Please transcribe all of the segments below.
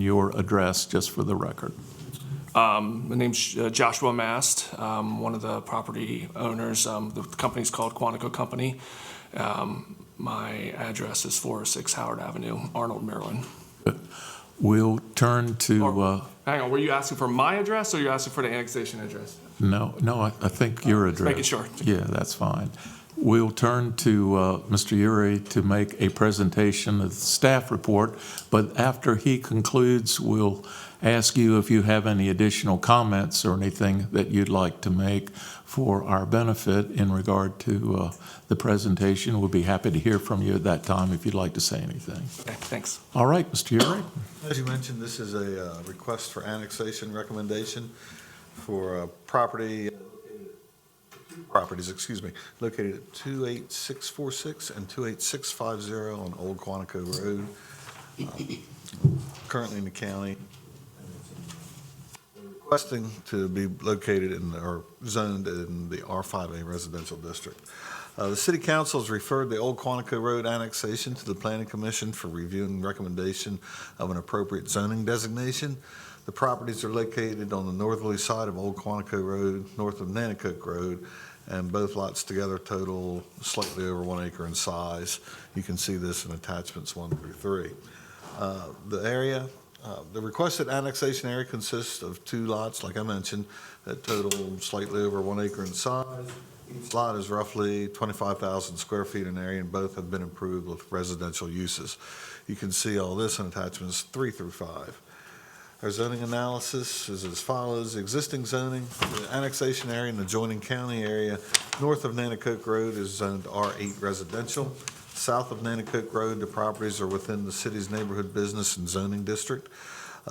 your address, just for the record. My name's Joshua Mast, one of the property owners. The company's called Quantico Company. My address is 406 Howard Avenue, Arnold, Maryland. We'll turn to, Hang on, were you asking for my address or are you asking for the annexation address? no, I think your address. Making sure. Yeah, that's fine. We'll turn to Mr. Uri to make a presentation of the staff report, but after he concludes, we'll ask you if you have any additional comments or anything that you'd like to make for our benefit in regard to the presentation. We'll be happy to hear from you at that time if you'd like to say anything. Okay, thanks. All right, Mr. Uri. As you mentioned, this is a request for annexation recommendation for properties, located at 28646 and 28650 on Old Quantico Road, currently in the county. Requesting to be located in or zoned in the R5A residential district. The City Council has referred the Old Quantico Road annexation to the Planning Commission for review and recommendation of an appropriate zoning designation. The properties are located on the northerly side of Old Quantico Road, north of Nanticoke Road, and both lots together total slightly over 1 acre in size. You can see this in attachments 1 through 3. The requested annexation area consists of 2 lots, like I mentioned, that total slightly over 1 acre in size. Each lot is roughly 25,000 square feet in area, and both have been improved with residential uses. You can see all this in attachments 3 through 5. Our zoning analysis is as follows. The existing zoning, the annexation area in the adjoining county area north of Nanticoke Road is zoned R8 residential. South of Nanticoke Road, the properties are within the city's neighborhood business and zoning district.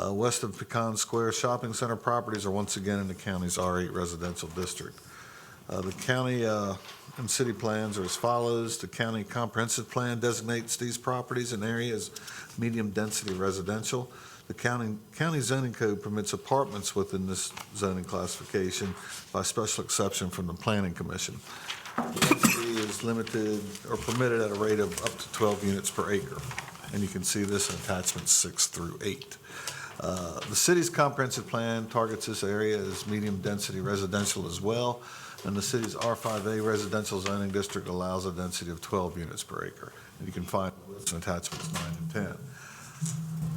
West of Pecan Square Shopping Center properties are once again in the county's R8 residential district. The county and city plans are as follows. The county comprehensive plan designates these properties and areas medium density residential. The county zoning code permits apartments within this zoning classification by special exception from the Planning Commission. The density is limited or permitted at a rate of up to 12 units per acre. And you can see this in attachments 6 through 8. The city's comprehensive plan targets this area as medium density residential as well. And the city's R5A residential zoning district allows a density of 12 units per acre. And you can find this in attachments 9 and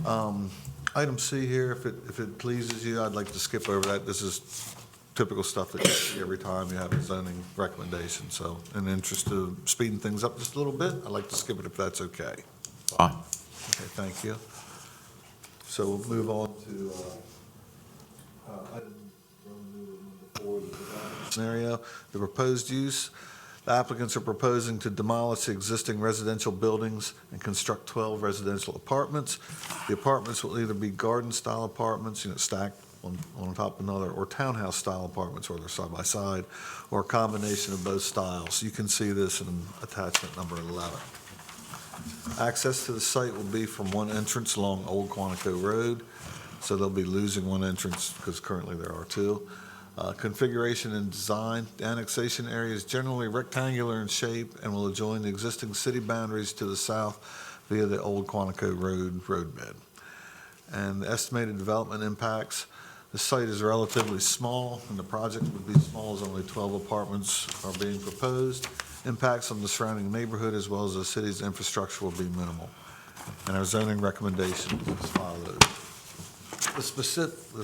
10. Item C here, if it pleases you, I'd like to skip over that. This is typical stuff that you see every time you have a zoning recommendation. So in the interest of speeding things up just a little bit, I'd like to skip it if that's okay. Fine. Okay, thank you. So we'll move on to item number 4, the development scenario. The proposed use. The applicants are proposing to demolish the existing residential buildings and construct 12 residential apartments. The apartments will either be garden-style apartments, stacked on top of another, or townhouse-style apartments where they're side by side, or a combination of both styles. You can see this in attachment number 11. Access to the site will be from one entrance along Old Quantico Road, so they'll be losing one entrance because currently there are 2. Configuration and design. The annexation area is generally rectangular in shape and will adjoin the existing city boundaries to the south via the Old Quantico Road roadbed. And the estimated development impacts. The site is relatively small, and the project would be small as only 12 apartments are being proposed. Impacts on the surrounding neighborhood as well as the city's infrastructure will be minimal. And our zoning recommendation is as follows. The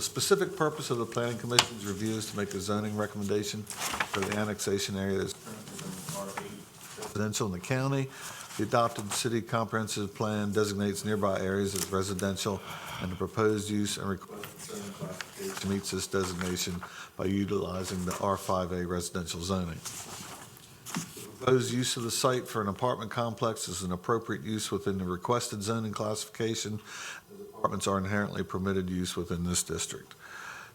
specific purpose of the Planning Commission's review is to make a zoning recommendation for the annexation area that is currently residential in the county. The adopted city comprehensive plan designates nearby areas as residential, and the proposed use and requested zoning classification meets this designation by utilizing the R5A residential zoning. The proposed use of the site for an apartment complex is an appropriate use within the requested zoning classification. Apartments are inherently permitted use within this district.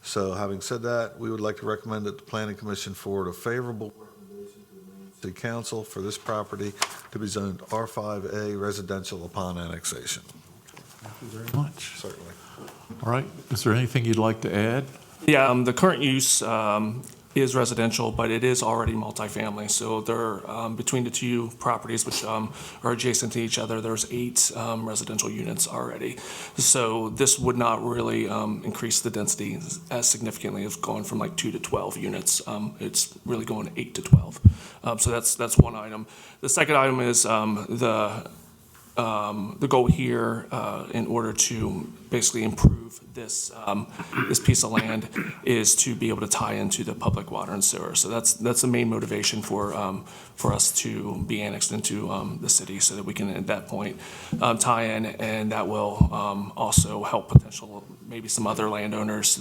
So having said that, we would like to recommend that the Planning Commission forward a favorable recommendation to the Maine City Council for this property to be zoned R5A residential upon annexation. Thank you very much. Certainly. All right. Is there anything you'd like to add? Yeah, the current use is residential, but it is already multifamily. So there, between the two properties, which are adjacent to each other, there's 8 residential units already. So this would not really increase the density as significantly as going from like 2 to 12 units. It's really going 8 to 12. So that's one item. The second item is the goal here, in order to basically improve this this piece of land, is to be able to tie into the public water and sewer. So that's the main motivation for us to be annexed into the city, so that we can at that point tie in, and that will also help maybe some other landowners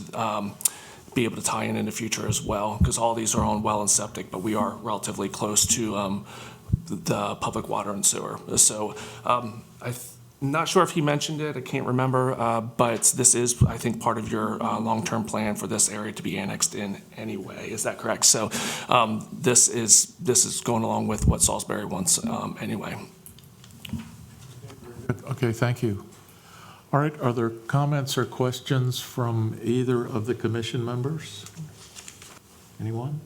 be able to tie in the future as well, because all these are on well and septic, but we are relatively close to the public water and sewer. So I'm not sure if he mentioned it, I can't remember, but this is, I think, part of your long-term plan for this area to be annexed in anyway. Is that correct? So this is going along with what Salisbury wants anyway. Okay, thank you. All right, are there comments or questions from either of the commission members? Anyone?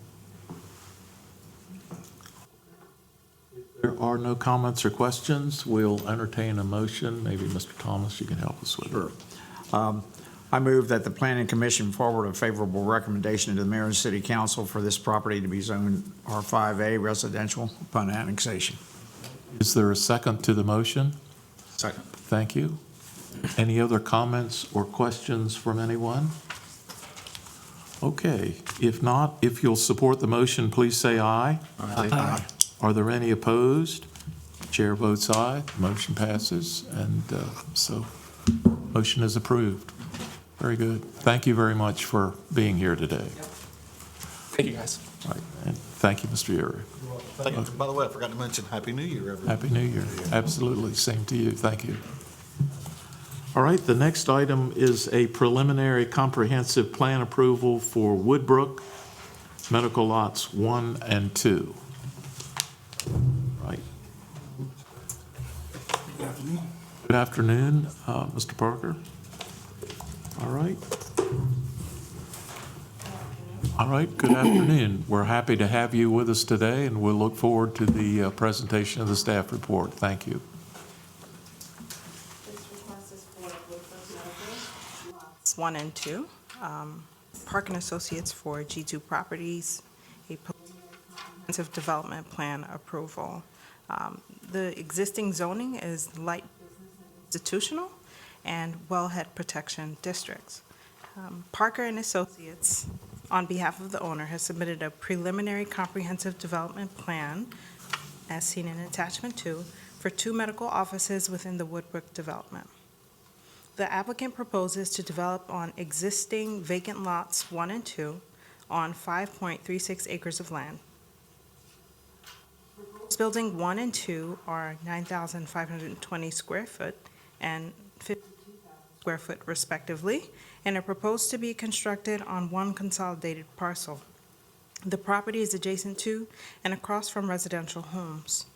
If there are no comments or questions, we'll entertain a motion. Maybe Mr. Thomas, you can help us with it. Sure. I move that the Planning Commission forward a favorable recommendation to the mayor and city council for this property to be zoned R5A residential upon annexation. Is there a second to the motion? Second. Thank you. Any other comments or questions from anyone? Okay, if not, if you'll support the motion, please say aye. Aye. Are there any opposed? Chair votes aye, motion passes, and so motion is approved. Very good. Thank you very much for being here today. Thank you, guys. All right, and thank you, Mr. Urey. Thank you. By the way, I forgot to mention Happy New Year, everyone. Happy New Year. Absolutely, same to you. Thank you. All right, the next item is a preliminary comprehensive plan approval for Woodbrook Medical Lots 1 and 2. Right. Good afternoon, Mr. Parker. All right. All right, good afternoon. We're happy to have you with us today, and we'll look forward to the presentation of the staff report. Thank you. This request is for Woodbrook Medical, lots 1 and 2. Park and Associates for G2 Properties, a comprehensive development plan approval. The existing zoning is light institutional and wellhead protection districts. Parker and Associates, on behalf of the owner, has submitted a preliminary comprehensive development plan, as seen in attachment 2, for 2 medical offices within the Woodbrook development. The applicant proposes to develop on existing vacant lots 1 and 2 on 5.36 acres of land. Building 1 and 2 are 9,520 square foot and 52,000 square foot respectively, and are proposed to be constructed on one consolidated parcel. The property is adjacent to and across from residential homes.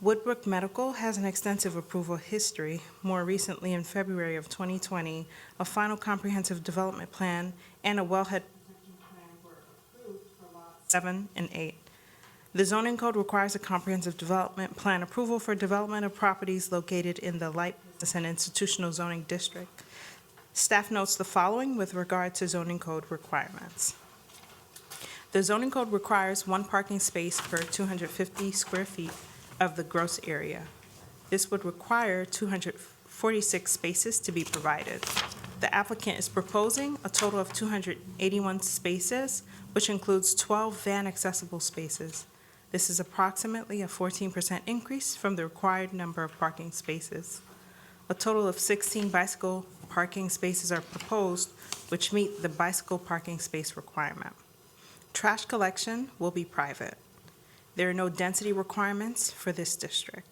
Woodbrook Medical has an extensive approval history. More recently, in February of 2020, a final comprehensive development plan and a wellhead protection plan were approved for lots 7 and 8. The zoning code requires a comprehensive development plan approval for development of properties located in the light business and institutional zoning district. Staff notes the following with regard to zoning code requirements. The zoning code requires 1 parking space per 250 square feet of the gross area. This would require 246 spaces to be provided. The applicant is proposing a total of 281 spaces, which includes 12 van-accessible spaces. This is approximately a 14% increase from the required number of parking spaces. A total of 16 bicycle parking spaces are proposed, which meet the bicycle parking space requirement. Trash collection will be private. There are no density requirements for this district.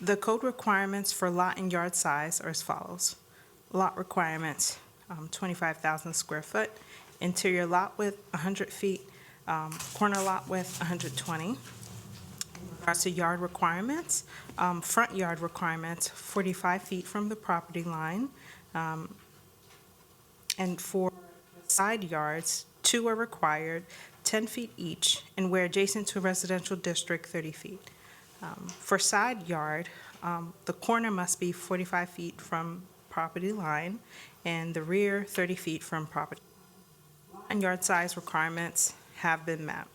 The code requirements for lot and yard size are as follows. Lot requirements, 25,000 square foot, interior lot width, 100 feet, corner lot width, 120. In regards to yard requirements, front yard requirements, 45 feet from the property line, and for side yards, 2 are required, 10 feet each, and where adjacent to a residential district, 30 feet. For side yard, the corner must be 45 feet from property line, and the rear 30 feet from property. And yard size requirements have been met.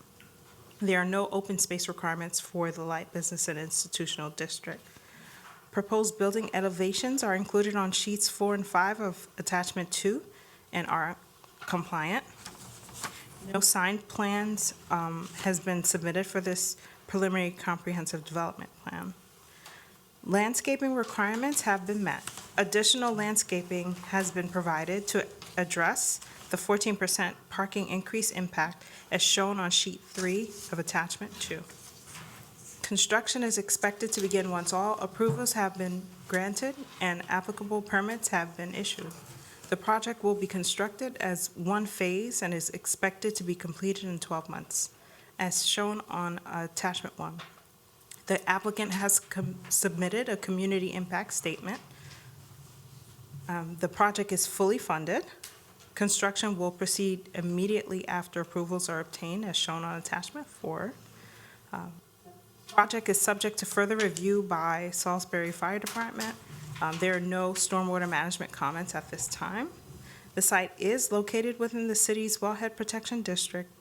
There are no open space requirements for the light business and institutional district. Proposed building elevations are included on sheets 4 and 5 of attachment 2 and are compliant. No signed plans has been submitted for this preliminary comprehensive development plan. Landscaping requirements have been met. Additional landscaping has been provided to address the 14% parking increase impact as shown on sheet 3 of attachment 2. Construction is expected to begin once all approvals have been granted and applicable permits have been issued. The project will be constructed as one phase and is expected to be completed in 12 months, as shown on attachment 1. The applicant has submitted a community impact statement. The project is fully funded. Construction will proceed immediately after approvals are obtained, as shown on attachment 4. Project is subject to further review by Salisbury Fire Department. There are no stormwater management comments at this time. The site is located within the city's wellhead protection district.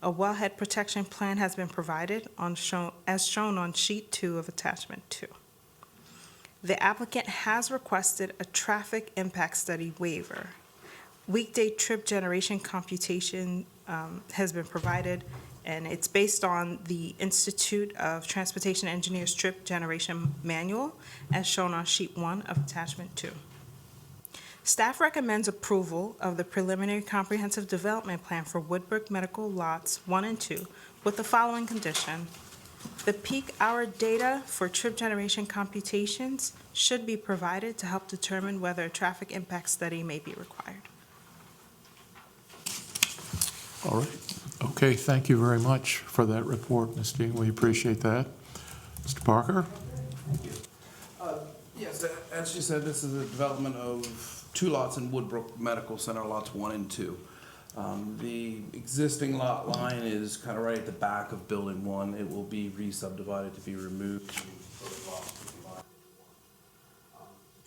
A wellhead protection plan has been provided as shown on sheet 2 of attachment 2. The applicant has requested a traffic impact study waiver. Weekday trip generation computation has been provided, and it's based on the Institute of Transportation Engineers Trip Generation Manual, as shown on sheet 1 of attachment 2. Staff recommends approval of the preliminary comprehensive development plan for Woodbrook Medical Lots 1 and 2 with the following condition. The peak hour data for trip generation computations should be provided to help determine whether a traffic impact study may be required. All right. Okay, thank you very much for that report, Ms. Dean. We appreciate that. Mr. Parker? Yes, as you said, this is a development of 2 lots in Woodbrook Medical Center, lots 1 and 2. The existing lot line is kind of right at the back of building 1. It will be re-subdivided to be removed.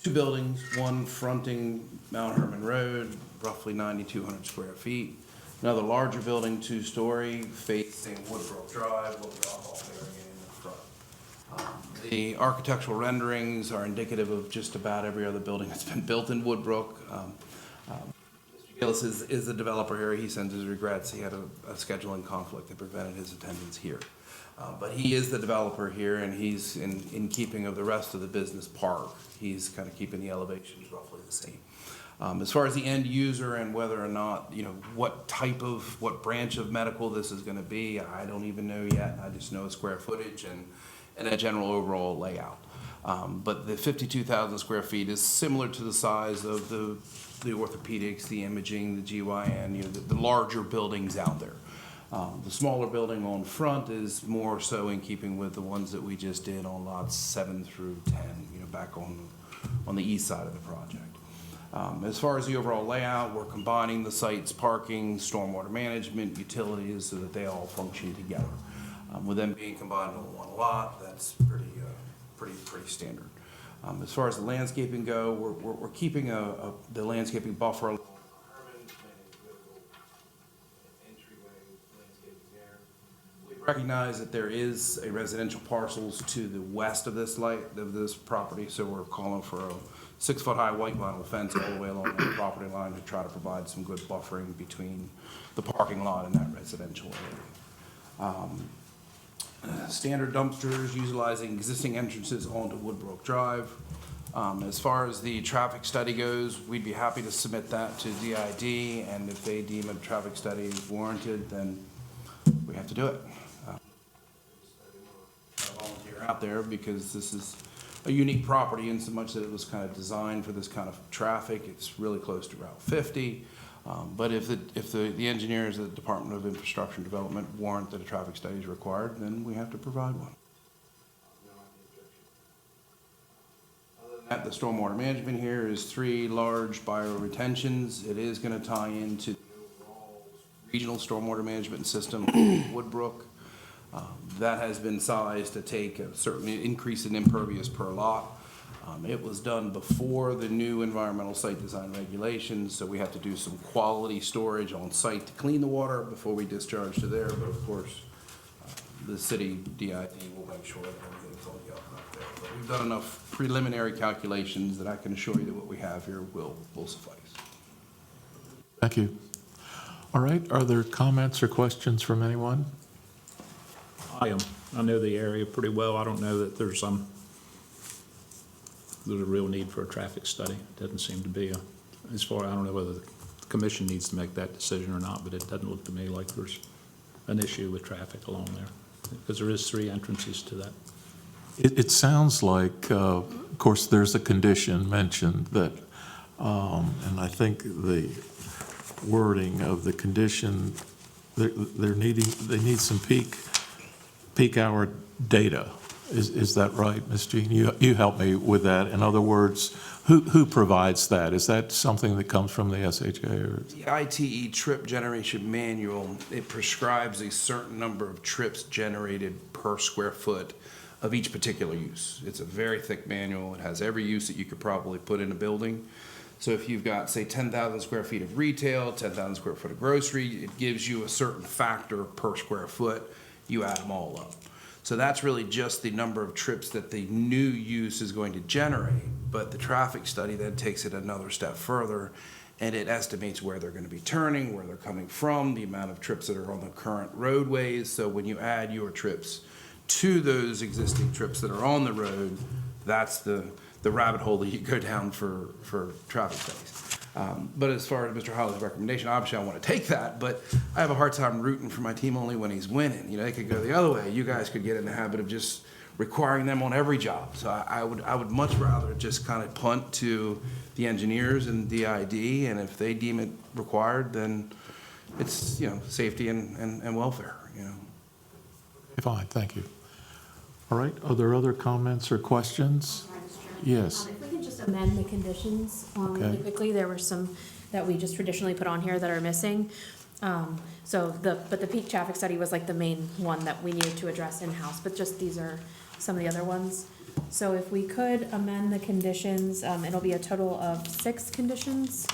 2 buildings, one fronting Mount Herman Road, roughly 9,200 square feet. Another larger building, 2-story, facing Woodbrook Drive, with a drop-off area in the front. The architectural renderings are indicative of just about every other building that's been built in Woodbrook. Mr. Gillis is the developer here. He sends his regrets. He had a scheduling conflict that prevented his attendance here. But he is the developer here, and he's in keeping of the rest of the business park. He's kind of keeping the elevations roughly the same. As far as the end user and whether or not, what branch of medical this is going to be, I don't even know yet. I just know square footage and a general overall layout. But the 52,000 square feet is similar to the size of the orthopedics, the imaging, the GYN, the larger buildings out there. The smaller building on front is more so in keeping with the ones that we just did on lots 7 through 10, back on the east side of the project. As far as the overall layout, we're combining the site's parking, stormwater management, utilities, so that they all function together. With them being combined on one lot, that's pretty standard. As far as the landscaping go, we're keeping the landscaping buffer along We recognize that there is a residential parcels to the west of this property, so we're calling for a 6-foot high white vinyl fence all the way along the property line to try to provide some good buffering between the parking lot and that residential area. Standard dumpsters utilizing existing entrances onto Woodbrook Drive. As far as the traffic study goes, we'd be happy to submit that to DID, and if they deem a traffic study is warranted, then we have to do it. Volunteer out there because this is a unique property in so much that it was kind of designed for this kind of traffic. It's really close to Route 50. But if the engineers at the Department of Infrastructure and Development warrant that a traffic study is required, then we have to provide one. Other than that, the stormwater management here is 3 large bioretentions. It is going to tie into the overall regional stormwater management system, Woodbrook. That has been sized to take a certain increase in impervious per lot. It was done before the new environmental site design regulations, so we have to do some quality storage on site to clean the water before we discharge to there, but of course, the city DID will make sure that everything's on the up and up there. But we've done enough preliminary calculations that I can assure you that what we have here will suffice. Thank you. All right, are there comments or questions from anyone? I know the area pretty well. I don't know that there's a real need for a traffic study. Doesn't seem to be I don't know whether the commission needs to make that decision or not, but it doesn't look to me like there's an issue with traffic along there, because there is 3 entrances to that. It sounds like, of course, there's a condition mentioned that, and I think the wording of the condition, they need some peak hour data. Is that right, Ms. Jean? You help me with that. In other words, who provides that? Is that something that comes from the SHA or? The ITE trip generation manual, it prescribes a certain number of trips generated per square foot of each particular use. It's a very thick manual. It has every use that you could probably put in a building. So if you've got, say, 10,000 square feet of retail, 10,000 square foot of grocery, it gives you a certain factor per square foot. You add them all up. So that's really just the number of trips that the new use is going to generate. But the traffic study then takes it another step further, and it estimates where they're going to be turning, where they're coming from, the amount of trips that are on the current roadways. So when you add your trips to those existing trips that are on the road, that's the rabbit hole that you go down for traffic studies. But as far as Mr. Holly's recommendation, obviously I want to take that, but I have a hard time rooting for my team only when he's winning. You know, they could go the other way. You guys could get in the habit of just requiring them on every job. So I would much rather just kind of punt to the engineers and DID, and if they deem it required, then it's, you know, safety and welfare, you know. Fine, thank you. All right, are there other comments or questions? Yes. If we can just amend the conditions really Okay. quickly, there were some that we just traditionally put on here that are missing. But the peak traffic study was like the main one that we needed to address in-house, but just these are some of the other ones. So if we could amend the conditions, it'll be a total of 6 conditions.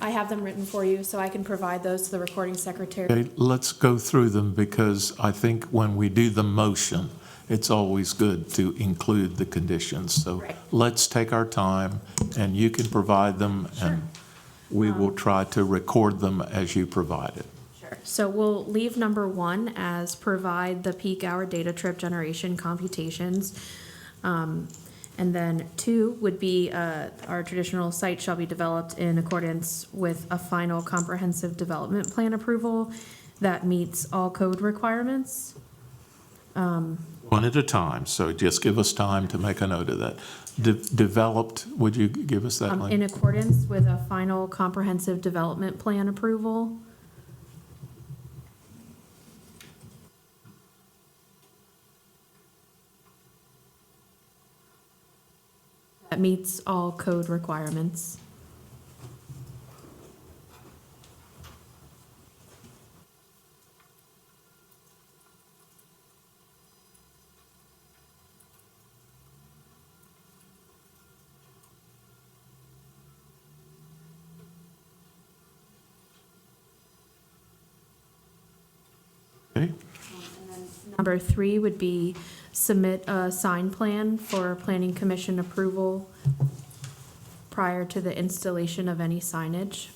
I have them written for you, so I can provide those to the recording secretary. Okay, let's go through them, because I think when we do the motion, it's always good to include the conditions. So Right. let's take our time, and you can provide them, and we will try to record them as you provide it. Sure. So we'll leave number 1 as provide the peak hour data trip generation computations. And then 2 would be, our traditional site shall be developed in accordance with a final comprehensive development plan approval that meets all code requirements. One at a time, so just give us time to make a note of that. Developed, would you give us that In line? accordance with a final comprehensive development plan approval. That meets all code requirements. Okay, Number 3 would be submit a sign plan for planning commission approval prior to the installation of any signage.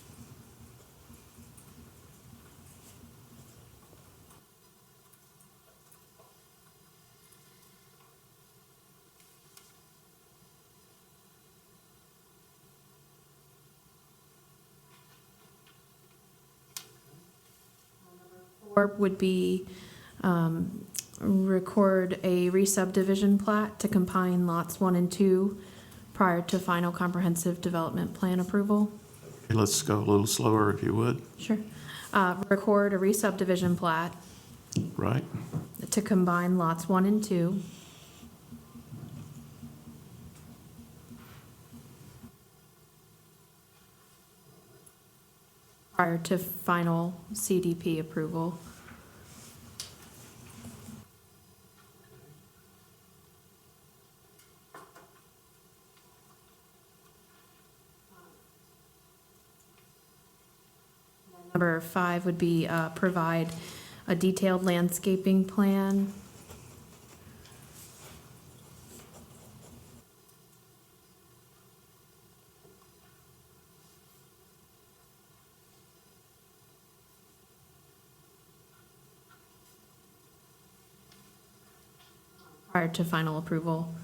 Or would be record a re-subdivision plat to combine lots 1 and 2 prior to final comprehensive development plan approval. let's go a little slower if you would, Sure. Record a re-subdivision plat right? to combine lots 1 and 2. prior to final CDP approval. Number 5 would be provide a detailed landscaping plan. Prior to final approval.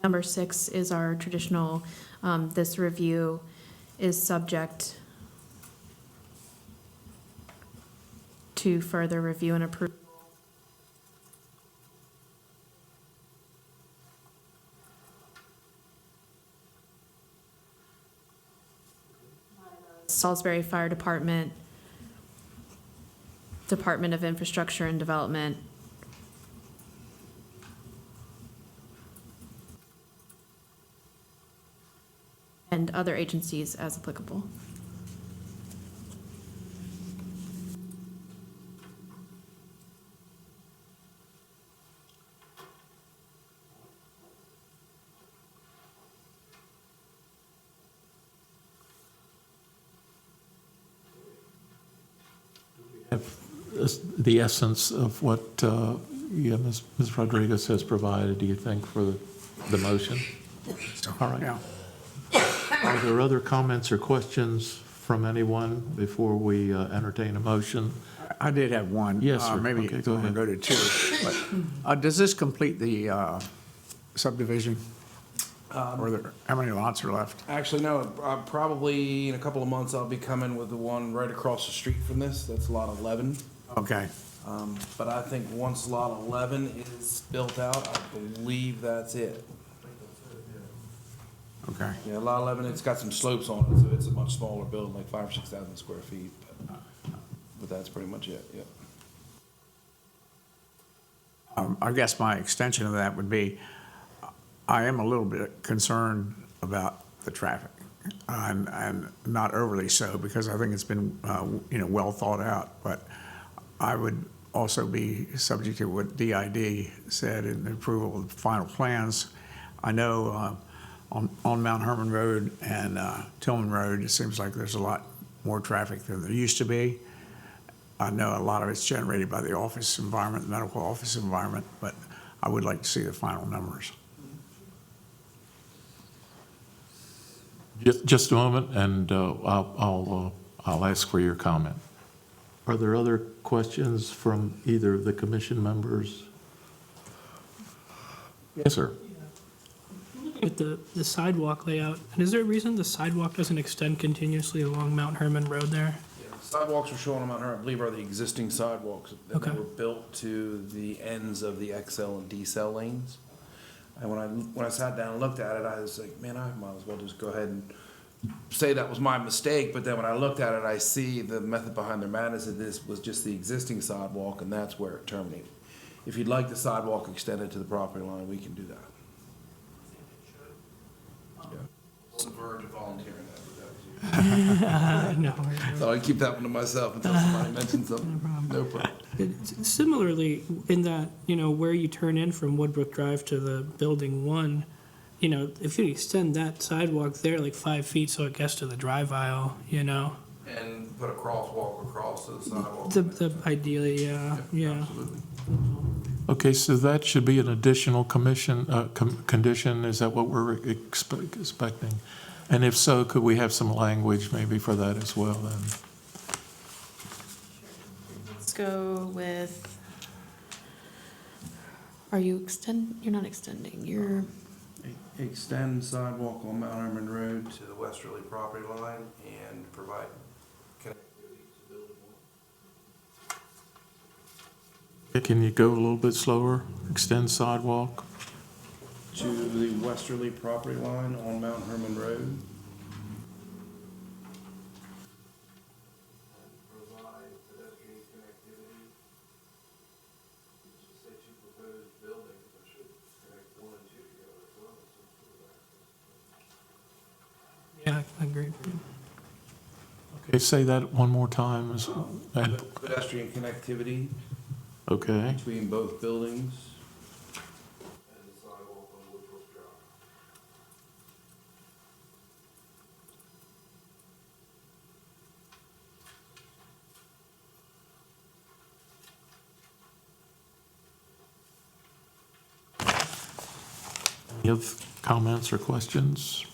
Number 6 is our traditional, this review is subject to further review and approval. Salisbury Fire Department, Department of Infrastructure and Development, and other agencies as applicable. The essence of what Ms. Rodriguez has provided, do you think, for the motion? All right. Yeah. Are there other comments or questions from anyone before we entertain a motion? I did have one. Yes, sir. Maybe Okay, go I'm gonna ahead. go to 2. But, does this complete the subdivision? Or how many lots are left? Actually, no, probably in a couple of months, I'll be coming with the one right across the street from this. That's lot 11. Okay. But I think once lot 11 is built out, I believe that's it. Okay. Yeah, lot 11, it's got some slopes on it, so it's a much smaller building, like 5,000 or 6,000 square feet. But that's pretty much it, yep. I guess my extension of that would be, I am a little bit concerned about the traffic, and not overly so, because I think it's been, well thought out, but I would also be subject to what DID said in the approval of the final plans. I know on Mount Herman Road and Tillman Road, it seems like there's a lot more traffic than there used to be. I know a lot of it's generated by the office environment, the medical office environment, but I would like to see the final numbers. Just a moment, and I'll ask for your comment. Are there other questions from either of the commission members? Yes, sir. At the sidewalk layout, and is there a reason the sidewalk doesn't extend continuously along Mount Herman Road there? Sidewalks are shown on Mount Herman, I believe, are the existing sidewalks. And Okay. they were built to the ends of the XL and decel lanes. And when I sat down and looked at it, I was like, man, I might as well just go ahead and say that was my mistake. But then when I looked at it, I see the method behind their madness that this was just the existing sidewalk, and that's where it terminated. If you'd like the sidewalk extended to the property line, we can do that. Yeah. On the verge of volunteering that. No. So I keep that one to myself until somebody mentions something. No problem. Similarly, in that, where you turn in from Woodbrook Drive to the building 1, if you extend that sidewalk there like 5 feet so it gets to the drive aisle, And put a crosswalk across to the sidewalk. the ideally, yeah. Absolutely. Okay, so that should be an additional condition, is that what we're expecting? And if so, could we have some language maybe for that as well then? Let's go with, you're not extending, you're, Extend sidewalk on Mount Herman Road to the westerly property line and provide connectivity to building 1. Can you go a little bit slower? Extend sidewalk? To the westerly property line on Mount Herman Road. Provide pedestrian connectivity Yeah, agreed. Okay, say that one more time. Pedestrian connectivity Okay. between both buildings. Any other comments or questions?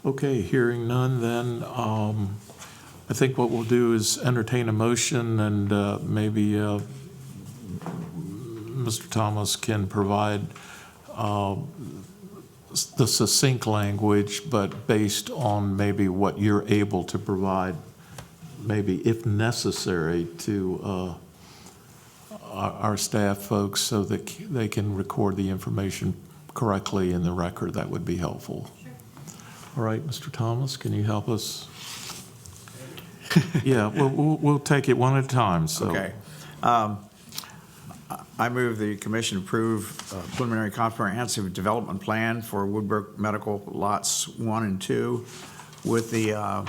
Okay, hearing none, then I think what we'll do is entertain a motion, and maybe Mr. Thomas can provide the succinct language, but based on maybe what you're able to provide, maybe if necessary, to our staff folks so that they can record the information correctly in the record. That would be helpful. Sure. All right, Mr. Thomas, can you help us? Yeah, we'll take it one at a time, so. Okay. I move the commission approve preliminary comprehensive development plan for Woodbrook Medical Lots 1 and 2 with the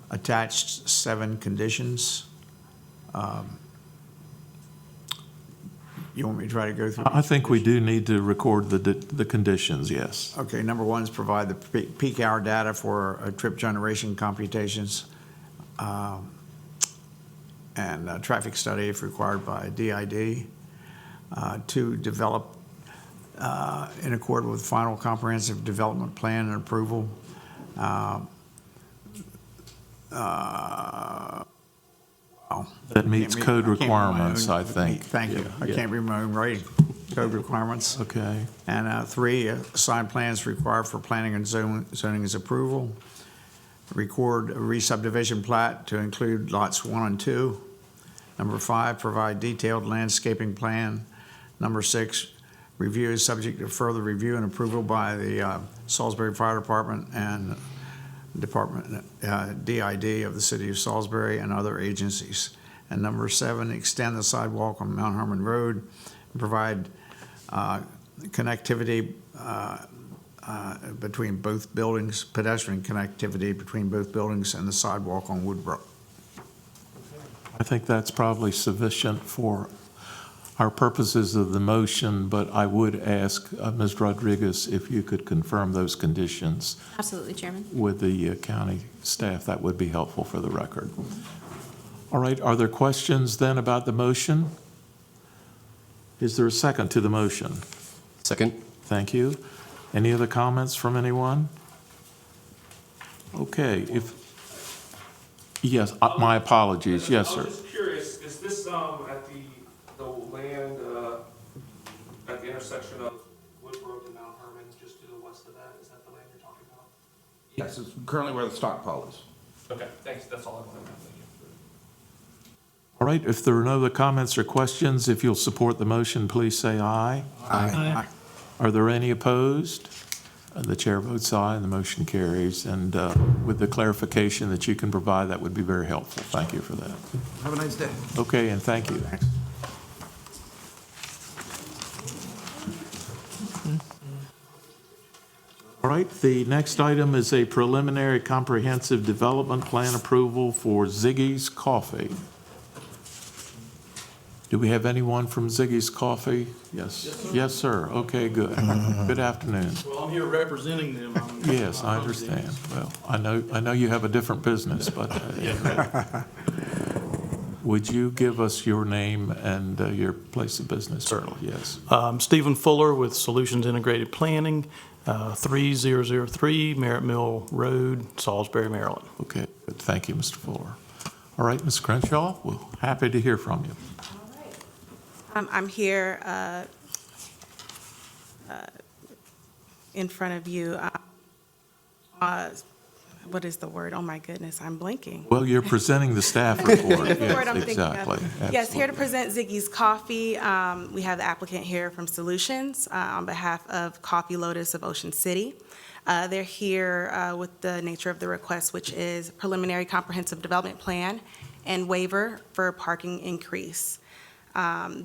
attached 7 conditions. You want me to try to go through? I think we do need to record the conditions, yes. Okay, number 1 is provide the peak hour data for trip generation computations and traffic study if required by DID. 2, develop in accord with final comprehensive development plan and approval. That meets code requirements, I think. Thank you. I Yeah. can't read my own writing. Code requirements. Okay. And 3, assign plans required for planning and zoning as approval. Record a re-subdivision plat to include lots 1 and 2. Number 5, provide detailed landscaping plan. Number 6, review is subject to further review and approval by the Salisbury Fire Department and Department DID of the City of Salisbury and other agencies. And number 7, extend the sidewalk on Mount Herman Road and provide connectivity between both buildings, pedestrian connectivity between both buildings and the sidewalk on Woodbrook. I think that's probably sufficient for our purposes of the motion, but I would ask Ms. Rodriguez if you could confirm those conditions Absolutely, Chairman. with the county staff. That would be helpful for the record. All right, are there questions then about the motion? Is there a second to the motion? Second. Thank you. Any other comments from anyone? Okay, yes, my apologies. Yes, sir. I was just curious, is this at the land at the intersection of Woodbrook and Mount Herman, just to the west of that? Is that the land you're talking about? Yes, it's currently where the stockpile is. Okay, thanks, that's all I wanted to know. Thank you. All right, if there are no other comments or questions, if you'll support the motion, please say aye. Aye. Are there any opposed? The chair votes aye, and the motion carries. And with the clarification that you can provide, that would be very helpful. Thank you for that. Have a nice day. Okay, and thank you. All right, the next item is a preliminary comprehensive development plan approval for Ziggy's Coffee. Do we have anyone from Ziggy's Coffee? Yes. Yes, sir. Okay, good. Good afternoon. Well, I'm here representing them. Yes, I understand. Well, I know you have a different business, but would you give us your name and your place of business? Certainly. Yes. Stephen Fuller with Solutions Integrated Planning, 3003 Merritt Mill Road, Salisbury, Maryland. Okay, good. Thank you, Mr. Fuller. All right, Ms. Crenshaw, we're happy to hear from you. I'm here in front of you. What is the word? Oh, my goodness, I'm blanking. Well, you're presenting the staff report. That's the Yes, word I'm thinking of. exactly. Yes, here to Absolutely. present Ziggy's Coffee. We have the applicant here from Solutions on behalf of Coffee Lotus of Ocean City. They're here with the nature of the request, which is preliminary comprehensive development plan and waiver for parking increase.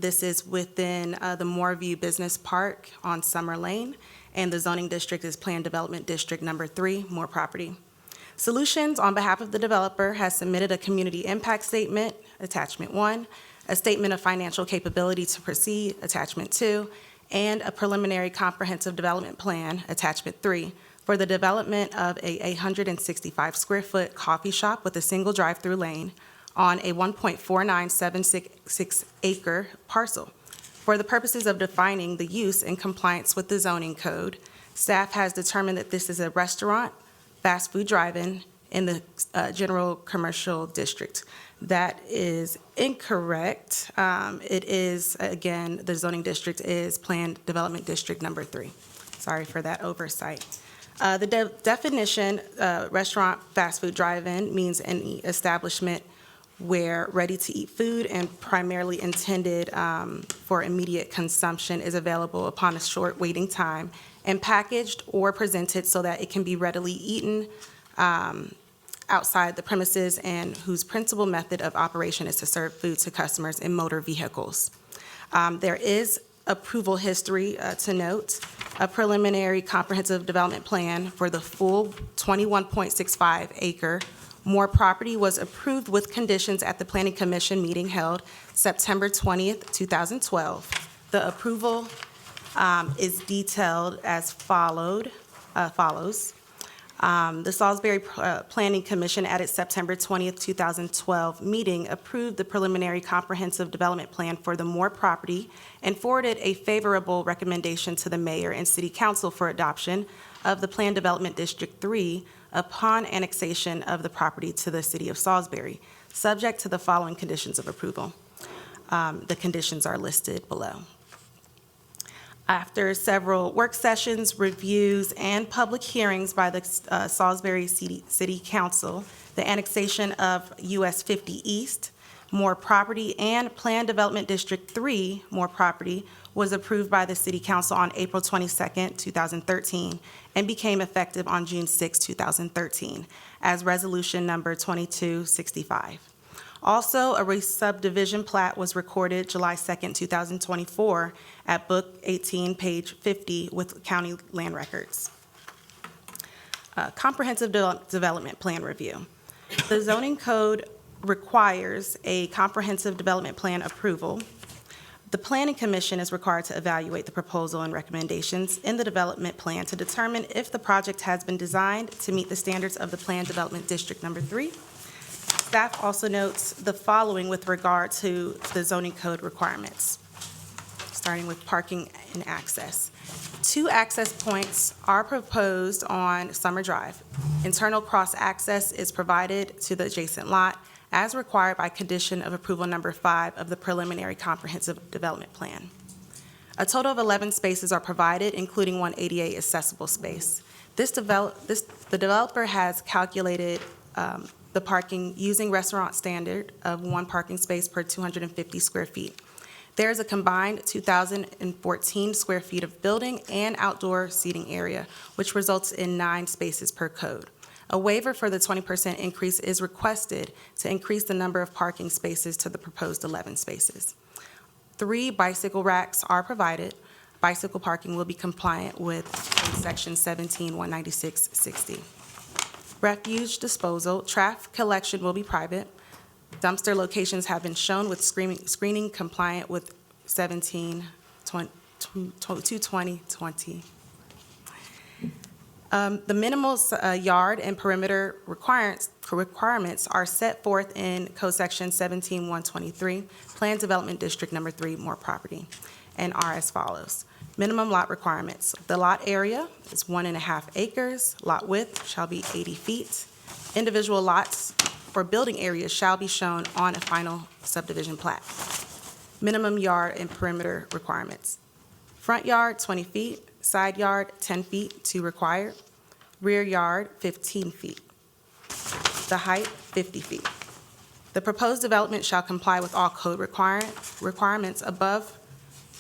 This is within the Moorview Business Park on Summer Lane, and the zoning district is Planned Development District Number 3, More Property. Solutions, on behalf of the developer, has submitted a community impact statement, Attachment 1, a statement of financial capability to proceed, Attachment 2, and a preliminary comprehensive development plan, Attachment 3, for the development of a 865-square-foot coffee shop with a single drive-through lane on a 1.4976-acre parcel. For the purposes of defining the use in compliance with the zoning code, staff has determined that this is a restaurant, fast food drive-in in the general commercial district. That is incorrect. It is, again, the zoning district is Planned Development District Number 3. Sorry for that oversight. The definition, restaurant, fast food drive-in, means any establishment where ready-to-eat food and primarily intended for immediate consumption is available upon a short waiting time and packaged or presented so that it can be readily eaten outside the premises, and whose principal method of operation is to serve food to customers in motor vehicles. There is approval history to note. A preliminary comprehensive development plan for the full 21.65 acre More property was approved with conditions at the Planning Commission meeting held September 20th, 2012. The approval is detailed as follows. The Salisbury Planning Commission at its September 20th, 2012 meeting approved the preliminary comprehensive development plan for the Moore property and forwarded a favorable recommendation to the mayor and city council for adoption of the Planned Development District 3 upon annexation of the property to the city of Salisbury, subject to the following conditions of approval. The conditions are listed below. After several work sessions, reviews, and public hearings by the Salisbury City Council, the annexation of US 50 East, Moore property, and Planned Development District 3, Moore property, was approved by the City Council on April 22nd, 2013, and became effective on June 6, 2013, as Resolution Number 2265. Also, a re-subdivision plat was recorded July 2nd, 2024 at Book 18, page 50 with county land records. Comprehensive development plan review. The zoning code requires a comprehensive development plan approval. The Planning Commission is required to evaluate the proposal and recommendations in the development plan to determine if the project has been designed to meet the standards of the Planned Development District Number 3. Staff also notes the following with regard to the zoning code requirements, starting with parking and access. 2 access points are proposed on Summer Drive. Internal cross-access is provided to the adjacent lot as required by condition of approval number 5 of the preliminary comprehensive development plan. A total of 11 spaces are provided, including 1 ADA accessible space. The developer has calculated the parking using restaurant standard of 1 parking space per 250 square feet. There is a combined 2,014 square feet of building and outdoor seating area, which results in 9 spaces per code. A waiver for the 20% increase is requested to increase the number of parking spaces to the proposed 11 spaces. 3 bicycle racks are provided. Bicycle parking will be compliant with Section 17-196-60. Refuge disposal, trash collection will be private. Dumpster locations have been shown with screening compliant with 17-220-20. The minimal yard and perimeter requirements are set forth in Code Section 17-123, Planned Development District Number 3, Moore property, and are as follows. Minimum lot requirements. The lot area is 1.5 acres. Lot width shall be 80 feet. Individual lots for building areas shall be shown on a final subdivision plat. Minimum yard and perimeter requirements. Front yard, 20 feet. Side yard, 10 feet to required. Rear yard, 15 feet. The height, 50 feet. The proposed development shall comply with all code requirements above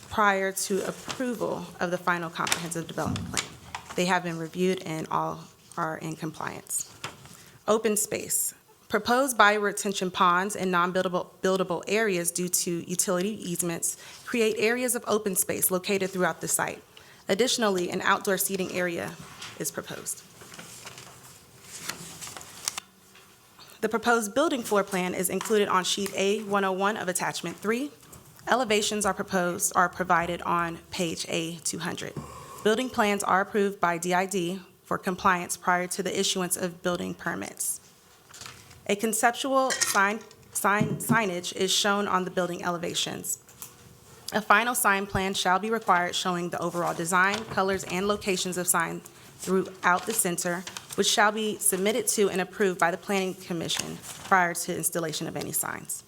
prior to approval of the final comprehensive development plan. They have been reviewed and all are in compliance. Open space. Proposed bioretention ponds and non-buildable areas due to utility easements create areas of open space located throughout the site. Additionally, an outdoor seating area is proposed. The proposed building floor plan is included on sheet A101 of attachment 3. Elevations are provided on page A200. Building plans are approved by DID for compliance prior to the issuance of building permits. A conceptual signage is shown on the building elevations. A final sign plan shall be required showing the overall design, colors, and locations of signs throughout the center, which shall be submitted to and approved by the Planning Commission prior to installation of any signs.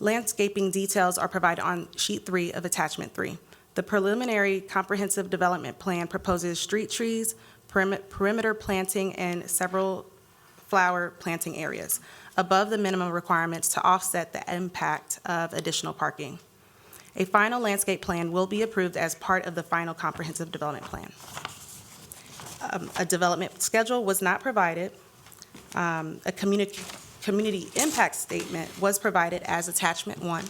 Landscaping details are provided on sheet 3 of attachment 3. The preliminary comprehensive development plan proposes street trees, perimeter planting, and several flower planting areas above the minimum requirements to offset the impact of additional parking. A final landscape plan will be approved as part of the final comprehensive development plan. A development schedule was not provided. A community impact statement was provided as attachment 1,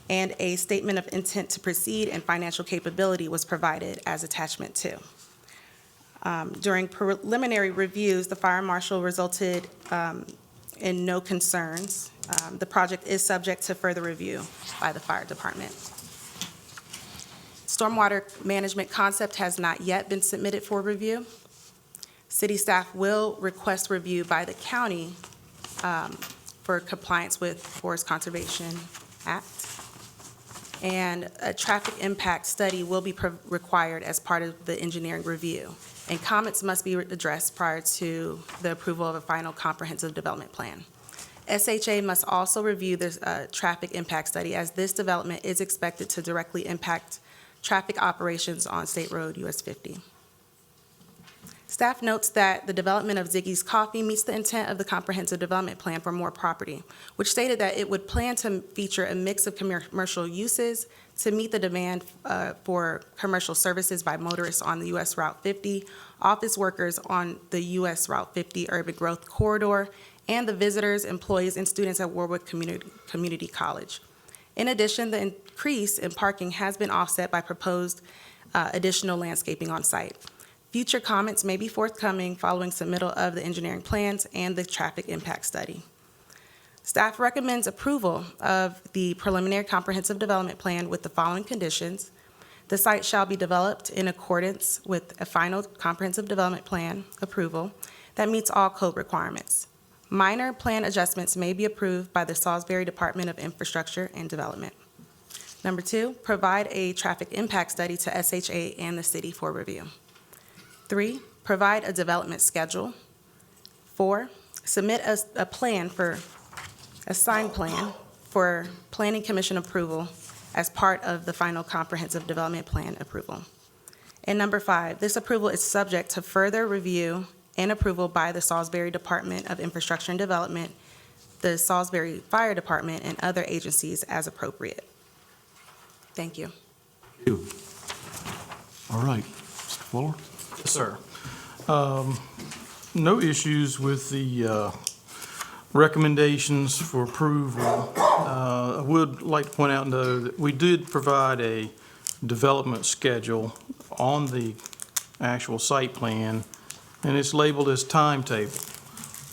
and a statement of intent to proceed and financial capability was provided as attachment 2. During preliminary reviews, the fire marshal resulted in no concerns. The project is subject to further review by the fire department. Stormwater management concept has not yet been submitted for review. City staff will request review by the county for compliance with Forest Conservation Act. And a traffic impact study will be required as part of the engineering review. And comments must be addressed prior to the approval of a final comprehensive development plan. SHA must also review the traffic impact study, as this development is expected to directly impact traffic operations on State Road US 50. Staff notes that the development of Ziggy's Coffee meets the intent of the comprehensive development plan for Moore property, which stated that it would plan to feature a mix of commercial uses to meet the demand for commercial services by motorists on the US Route 50, office workers on the US Route 50 urban growth corridor, and the visitors, employees, and students at Warwick Community College. In addition, the increase in parking has been offset by proposed additional landscaping on site. Future comments may be forthcoming following submittal of the engineering plans and the traffic impact study. Staff recommends approval of the preliminary comprehensive development plan with the following conditions. The site shall be developed in accordance with a final comprehensive development plan approval that meets all code requirements. Minor plan adjustments may be approved by the Salisbury Department of Infrastructure and Development. Number 2, provide a traffic impact study to SHA and the city for review. 3, provide a development schedule. 4, submit a sign plan for Planning Commission approval as part of the final comprehensive development plan approval. And number 5, this approval is subject to further review and approval by the Salisbury Department of Infrastructure and Development, the Salisbury Fire Department, and other agencies as appropriate. Thank you. Thank you. All right, Mr. Fuller? Yes, sir. No issues with the recommendations for approval. I would like to point out, though, that we did provide a development schedule on the actual site plan, and it's labeled as timetable.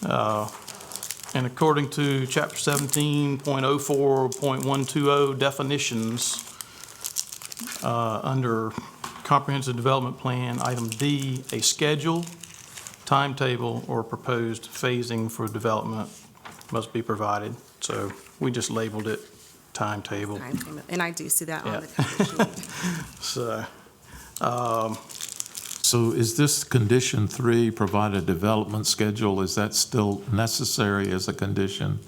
And according to Chapter 17.04.120 definitions, under Comprehensive Development Plan, item D, a schedule, timetable, or proposed phasing for development must be provided. So we just labeled it timetable. And I do see that on Yeah. the cover sheet. So is this condition 3, provide a development schedule, is that still necessary as a condition?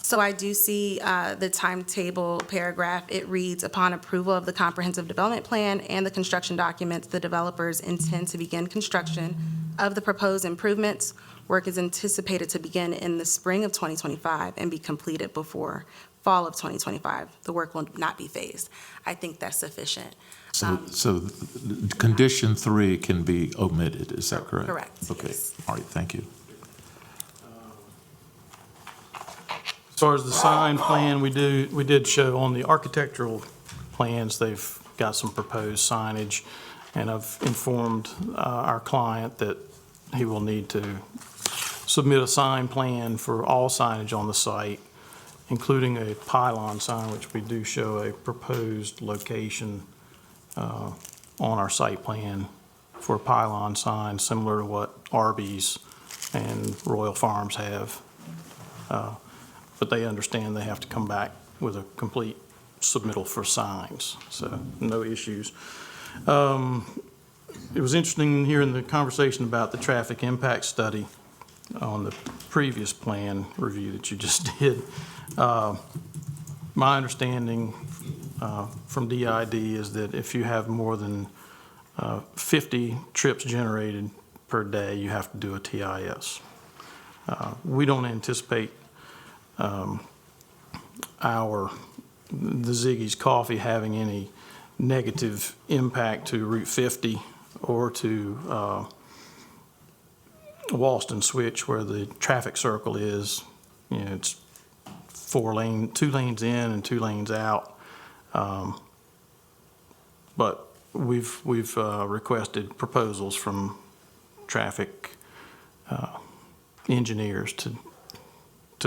So I do see the timetable paragraph. It reads, upon approval of the comprehensive development plan and the construction documents, the developers intend to begin construction of the proposed improvements. Work is anticipated to begin in the spring of 2025 and be completed before fall of 2025. The work will not be phased. I think that's sufficient. So condition 3 can be omitted, is that correct? Correct, Okay, yes. all right, thank you. As far as the sign plan, we did show on the architectural plans, they've got some proposed signage, and I've informed our client that he will need to submit a sign plan for all signage on the site, including a pylon sign, which we do show a proposed location on our site plan for a pylon sign, similar to what Arby's and Royal Farms have. But they understand they have to come back with a complete submittal for signs, so no issues. It was interesting hearing the conversation about the traffic impact study on the previous plan review that you just did. My understanding from DID is that if you have more than 50 trips generated per day, you have to do a TIS. We don't anticipate the Ziggy's Coffee having any negative impact to Route 50 or to Walston Switch, where the traffic circle is. You know, it's 2 lanes in and 2 lanes out. But we've requested proposals from traffic engineers to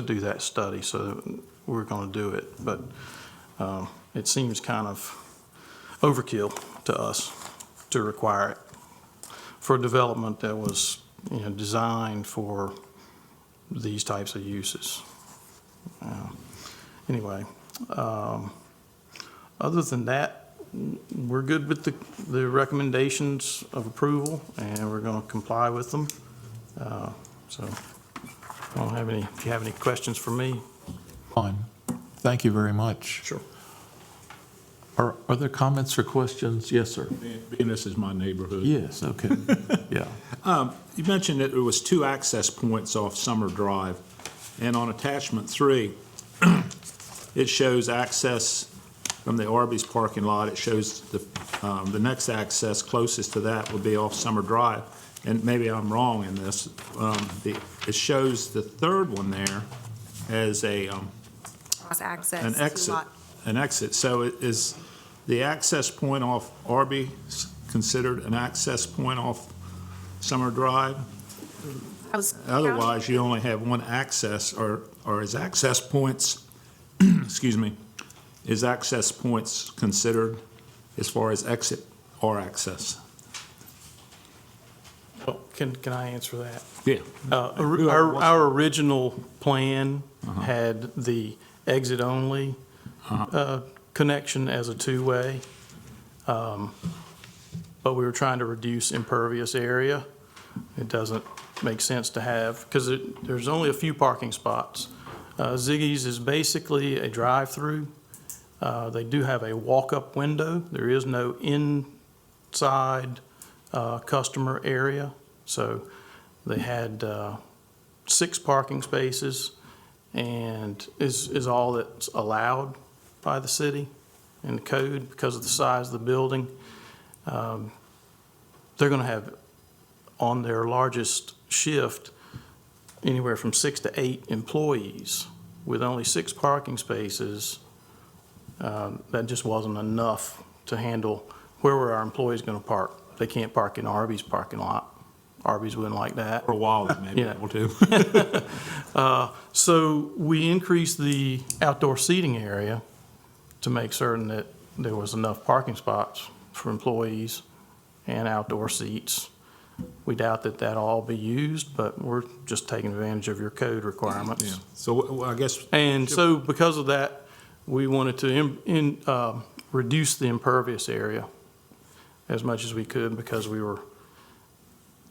do that study, so we're going to do it. But it seems kind of overkill to us to require it for a development that was, you know, designed for these types of uses. Anyway, other than that, we're good with the recommendations of approval, and we're going to comply with them. So I don't have any. If you have any questions for me. Fine. Thank you very much. Sure. Are there comments or questions? Yes, sir. Being this is my neighborhood. Yes, okay. Yeah. You mentioned that there was 2 access points off Summer Drive, and on attachment 3, it shows access from the Arby's parking lot. It shows the next access closest to that would be off Summer Drive, and maybe I'm wrong in this. It shows the third one there as Cross access. an to exit. lot. An exit. So is the access point off Arby's considered an access point off Summer Drive? I was Otherwise, you only have one access, or is access points, excuse me, is access points considered as far as exit or access? Oh, can I answer that? Yeah. Our original plan had the exit only connection as a 2-way, but we were trying to reduce impervious area. It doesn't make sense to have, because there's only a few parking spots. Ziggy's is basically a drive-through. They do have a walk-up window. There is no inside customer area. So they had 6 parking spaces, and is all that's allowed by the city in the code because of the size of the building. They're going to have, on their largest shift, anywhere from 6 to 8 employees. With only 6 parking spaces, that just wasn't enough to handle where were our employees going to park. They can't park in Arby's parking lot. Arby's wouldn't like that. For a while, they may be Yeah. able to. So we increased the outdoor seating area to make certain that there was enough parking spots for employees and outdoor seats. We doubt that that'll all be used, but we're just taking advantage of your code requirements. Yeah. So I guess. And so because of that, we wanted to reduce the impervious area as much as we could, because we were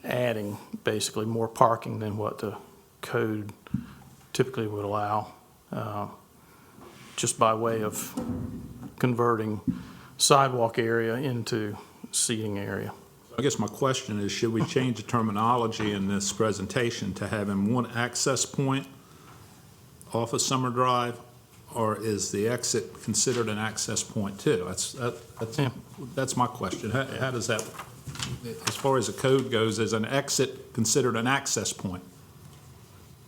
adding basically more parking than what the code typically would allow, just by way of converting sidewalk area into seating area. I guess my question is, should we change the terminology in this presentation to having one access point off of Summer Drive, or is the exit considered an access point too? That's my question. How does that, as far as the code goes, is an exit considered an access point?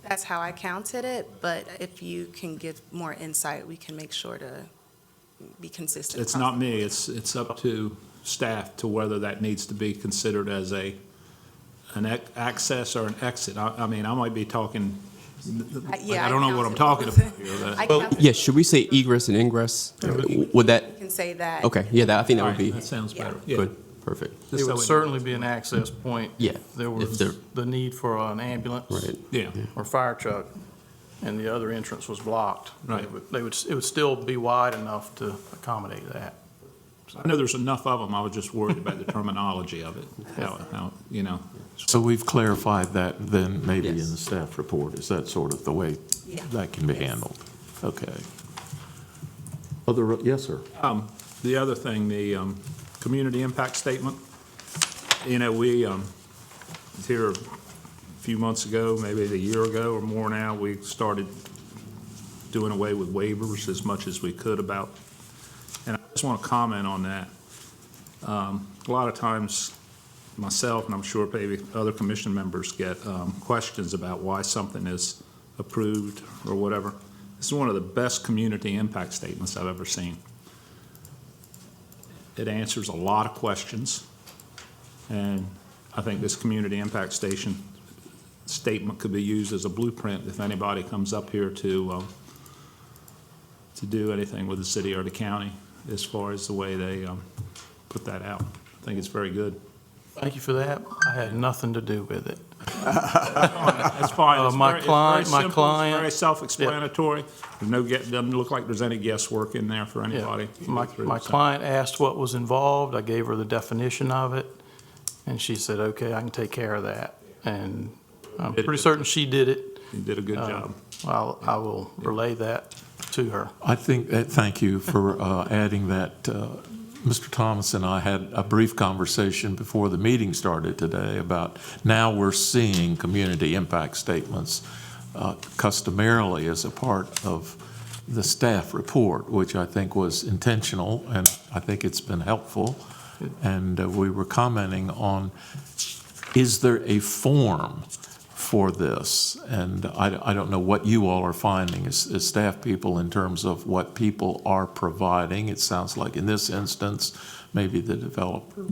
That's how I counted it, but if you can give more insight, we can make sure to be consistent. It's across not the me, board. it's up to staff to whether that needs to be considered as an access or an exit. I mean, I might be talking, Yeah, I don't know what I'm counted. talking about here. I that- counted. Yeah, should we say egress and ingress? Would that, You can say that. okay, yeah, I think that would be That sounds Yeah. better. Yeah. good, perfect. Just It so would we- certainly be an access point. Yeah, If there if was there- the need for an ambulance. Right. Yeah, Or fire truck, and the other entrance was blocked. Right. It would still be wide enough to accommodate that. I know there's enough of them, I was just worried about the terminology of it, how, you know. So we've clarified that then maybe in Yes. the staff report. Is that sort of the way Yeah. that can be handled? Okay. Yes, sir. The other thing, the community impact statement, you know, we, here a few months ago, maybe a year ago or more now, we started doing away with waivers as much as we could about, and I just want to comment on that. A lot of times, myself, and I'm sure maybe other commission members get questions about why something is approved or whatever. This is one of the best community impact statements I've ever seen. It answers a lot of questions, and I think this community impact statement could be used as a blueprint if anybody comes up here to do anything with the city or the county as far as the way they put that out. I think it's very good. Thank you for that. I had nothing to do with it. That's fine. It's My very- it's client- very my simple. It's client- very self-explanatory. There's no doesn't look like there's any guesswork in there for anybody. Yeah. My client asked what was involved. I gave her the definition of it, and she said, okay, I can take care of that. And I'm pretty certain she did it. You did a good job. I will relay that to her. I think, thank you for adding that. Mr. Thomas and I had a brief conversation before the meeting started today about now we're seeing community impact statements customarily as a part of the staff report, which I think was intentional, and I think it's been helpful. And we were commenting on, is there a form for this? And I don't know what you all are finding as staff people in terms of what people are providing. It sounds like in this instance, maybe the developer,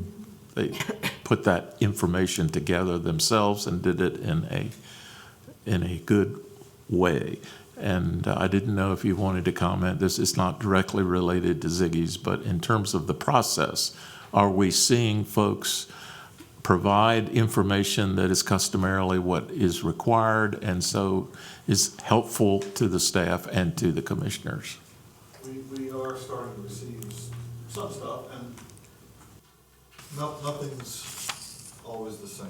they put that information together themselves and did it in a good way. And I didn't know if you wanted to comment. This is not directly related to Ziggy's, but in terms of the process, are we seeing folks provide information that is customarily what is required and so is helpful to the staff and to the commissioners? We are starting to receive some stuff, and nothing's always the same.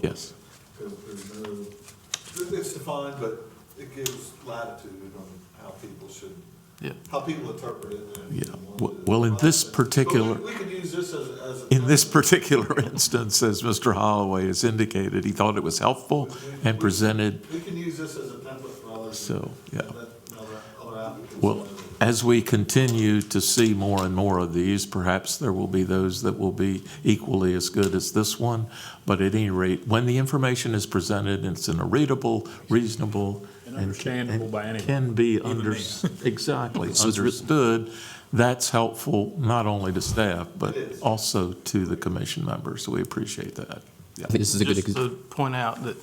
Yes. Because there's no, it's defined, but it gives latitude on how people should, Yeah. how people interpret it. and Yeah. want to Well, in this define it. particular- But we could use this as a. In this particular instance, as Mr. Holloway has indicated, he thought it was helpful and presented. We can use this as a template for others. So, yeah. Let other applicants. Well, as we continue to see more and more of these, perhaps there will be those that will be equally as good as this one. But at any rate, when the information is presented, it's in a readable, reasonable, And understandable by anybody, can be even me. exactly So it's understood. That's helpful not only to staff, but It is. also to the commission members. So we appreciate that. I think this is a good Just example. to point out that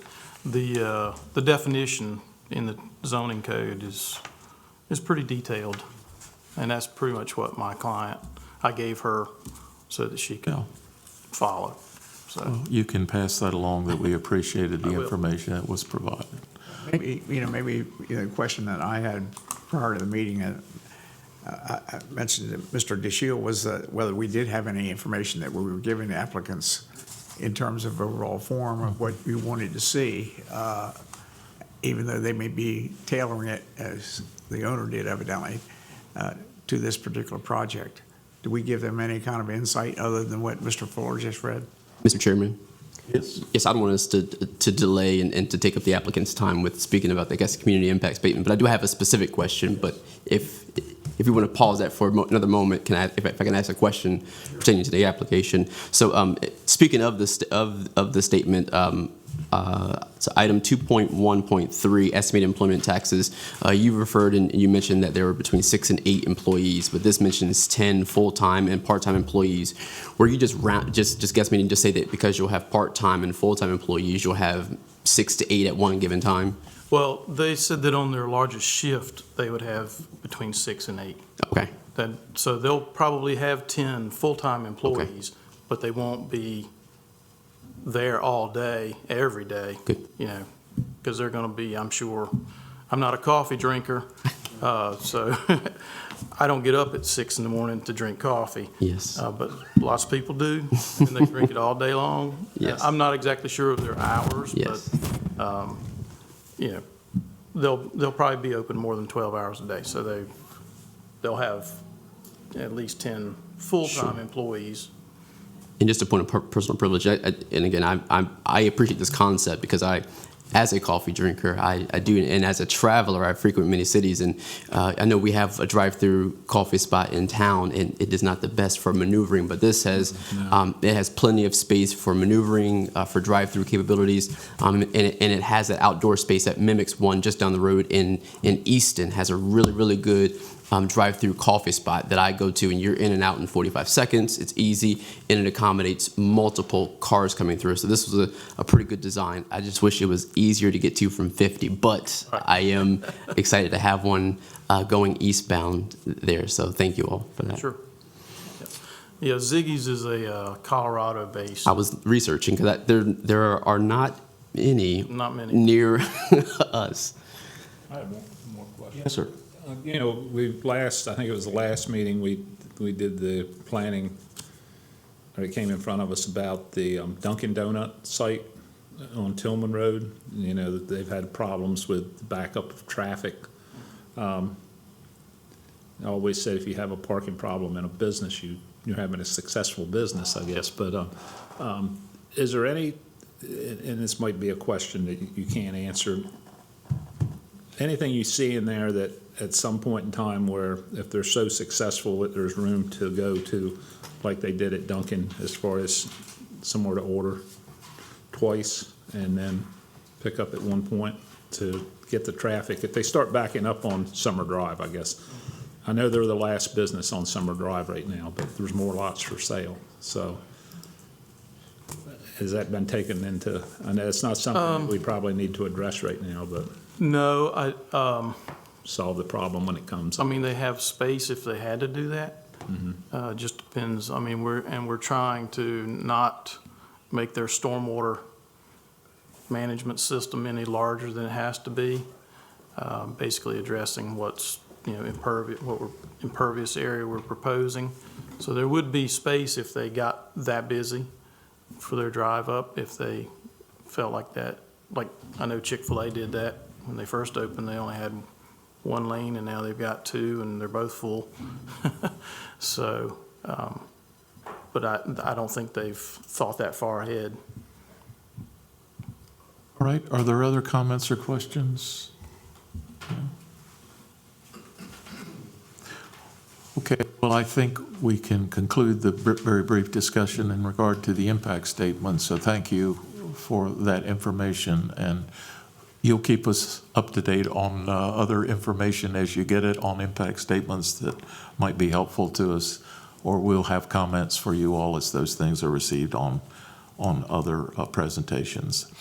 the definition in the zoning code is pretty detailed. And that's pretty much what my client, I gave her so that she Yeah. could follow. So, Well, you can pass that along, that we appreciated I the will. information that was provided. Maybe the question that I had prior to the meeting, I mentioned that Mr. DeShiel was whether we did have any information that we were giving the applicants in terms of overall form of what we wanted to see, even though they may be tailoring it, as the owner did evidently, to this particular project. Do we give them any kind of insight other than what Mr. Fuller just read? Mr. Chairman? Yes. Yes, I don't want us to delay and to take up the applicant's time with speaking about, I guess, the community impact statement, but I do have a specific question, but if if you want to pause that for another moment, if I can ask a question pertaining to the application. So speaking of the statement, so item 2.1.3, estimated employment taxes, you referred and you mentioned that there were between 6 and 8 employees, but this mentions 10 full-time and part-time employees. Were you just guesstimating, just say that because you'll have part-time and full-time employees, you'll have 6 to 8 at one given time? Well, they said that on their largest shift, they would have between 6 and 8. Okay. So they'll probably have 10 full-time employees, but they won't be there all day, every day. Good. You know, because they're going to be, I'm sure, I'm not a coffee drinker, so I don't get up at 6 in the morning to drink coffee. Yes. But lots of people do, and they drink it all day long. Yes. I'm not exactly sure of their hours, Yes. but, you know, they'll probably be open more than 12 hours a day, so they'll have at least 10 full-time employees. And just a point of personal privilege, and again, I appreciate this concept because as a coffee drinker, I do, and as a traveler, I frequent many cities, and I know we have a drive-through coffee spot in town, and it is not the best for maneuvering, but this has, it has plenty of space for maneuvering, for drive-through capabilities, and it has an outdoor space that mimics one just down the road in Easton, has a really, really good drive-through coffee spot that I go to, and you're in and out in 45 seconds. It's easy, and it accommodates multiple cars coming through. So this was a pretty good design. I just wish it was easier to get to from 50, but I am excited to have one going eastbound there. So thank you all for that. Sure. Yeah, Ziggy's is a Colorado-based. I was researching because there are not many near us. I have one more question. Yes, sir. You know, I think it was the last meeting, we did the planning, or it came in front of us about the Dunkin' Donut site on Tillman Road. You know, that they've had problems with backup of traffic. I always say if you have a parking problem in a business, you're having a successful business, I guess. But is there any, and this might be a question that you can't answer, anything you see in there that at some point in time where if they're so successful that there's room to go to, like they did at Dunkin', as far as somewhere to order twice and then pick up at one point to get the traffic? If they start backing up on Summer Drive, I guess. I know they're the last business on Summer Drive right now, but there's more lots for sale. So has that been taken into, I know it's not something that we probably need to address right now, but No, solve the problem when it comes I up. mean, they have space if they had to do that. It just depends. I mean, we're trying to not make their stormwater management system any larger than it has to be. Basically addressing what's, impervious area we're proposing. So there would be space if they got that busy for their drive up, if they felt like that. Like, I know Chick-fil-A did that when they first opened. They only had one lane, and now they've got two, and they're both full. So, but I don't think they've thought that far ahead. All right, are there other comments or questions? No? Okay, well, I think we can conclude the very brief discussion in regard to the impact statement, so thank you for that information, and you'll keep us up to date on other information as you get it on impact statements that might be helpful to us, or we'll have comments for you all as those things are received on other presentations.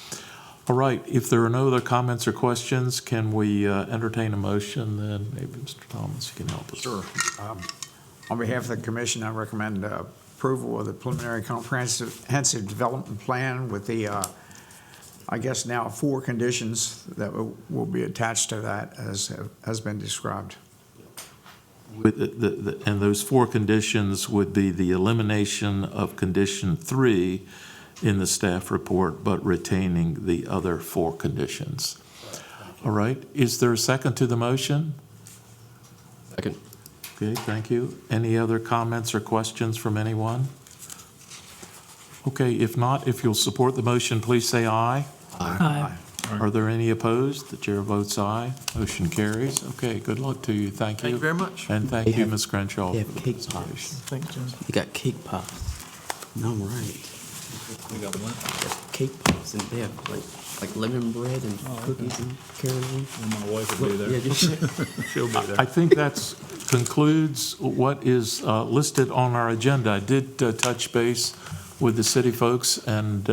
All right, if there are no other comments or questions, can we entertain a motion? Then maybe Mr. Thomas, you can help us. Sure. On behalf of the commission, I recommend approval of the preliminary comprehensive development plan with the, I guess now 4 conditions that will be attached to that as has been described. With and those 4 conditions would be the elimination of condition 3 in the staff report, but retaining the other 4 conditions. All right, is there a second to the motion? Second. Okay, thank you. Any other comments or questions from anyone? Okay, if not, if you'll support the motion, please say aye. Aye. Are there any opposed? The chair votes aye. Motion carries. Okay, good luck to you. Thank you. Thank you very much. And thank They you, have- Ms. Crenshaw. They for have the cake presentation. pops. Thank you. You got cake pops. All right. We got one. Cake pops, and they have like lemon bread and cookies and caramel. My wife will be there. Yeah, just She'll be there. I think that concludes what is listed on our agenda. I did touch base with the city folks, and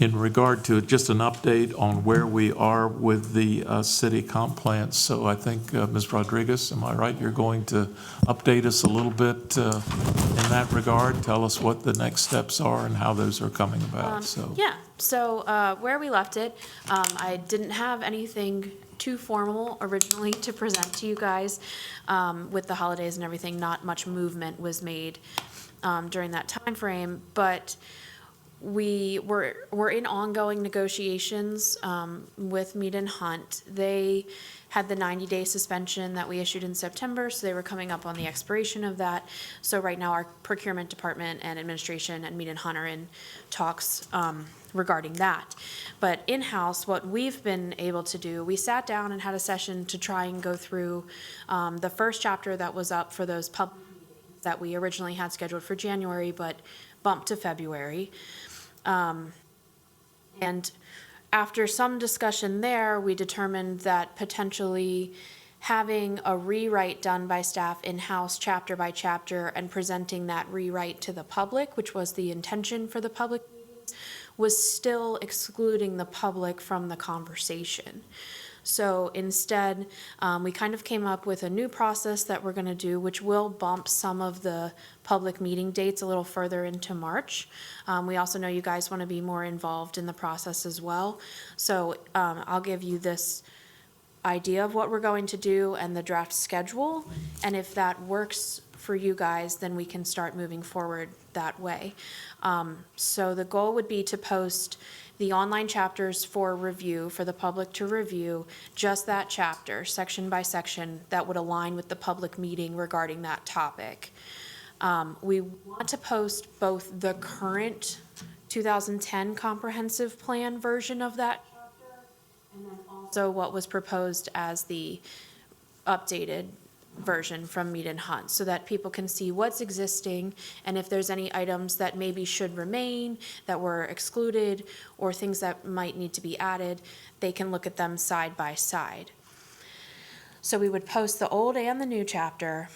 in regard to just an update on where we are with the city comp plans. So I think, Ms. Rodriguez, am I right? You're going to update us a little bit in that regard? Tell us what the next steps are and how those are coming about, so. Yeah, so where we left it, I didn't have anything too formal originally to present to you guys. With the holidays and everything, not much movement was made during that time frame, but we're in ongoing negotiations with Mead and Hunt. They had the 90-day suspension that we issued in September, so they were coming up on the expiration of that. So right now, our procurement department and administration and Mead and Hunt are in talks regarding that. But in-house, what we've been able to do, we sat down and had a session to try and go through the first chapter that was up for those public meetings that we originally had scheduled for January, but bumped to February. And after some discussion there, we determined that potentially having a rewrite done by staff in-house chapter by chapter and presenting that rewrite to the public, which was the intention for the public meetings, was still excluding the public from the conversation. So instead, we kind of came up with a new process that we're going to do, which will bump some of the public meeting dates a little further into March. We also know you guys want to be more involved in the process as well. So I'll give you this idea of what we're going to do and the draft schedule. And if that works for you guys, then we can start moving forward that way. So the goal would be to post the online chapters for review, for the public to review, just that chapter, section by section, that would align with the public meeting regarding that topic. We want to post both the current 2010 comprehensive plan version of that chapter, and then also what was proposed as the updated version from Mead and Hunt, so that people can see what's existing and if there's any items that maybe should remain, that were excluded, or things that might need to be added, they can look at them side by side. So we would post the old and the new chapter.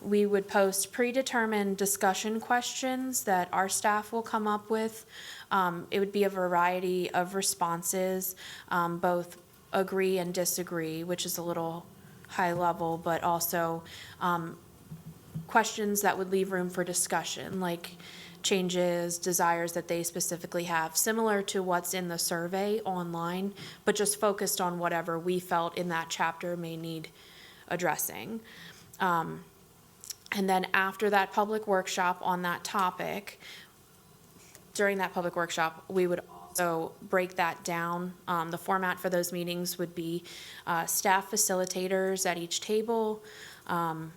We would post predetermined discussion questions that our staff will come up with. It would be a variety of responses, both agree and disagree, which is a little high level, but also questions that would leave room for discussion, like changes, desires that they specifically have, similar to what's in the survey online, but just focused on whatever we felt in that chapter may need addressing. And then after that public workshop on that topic, during that public workshop, we would also break that down. The format for those meetings would be staff facilitators at each table, and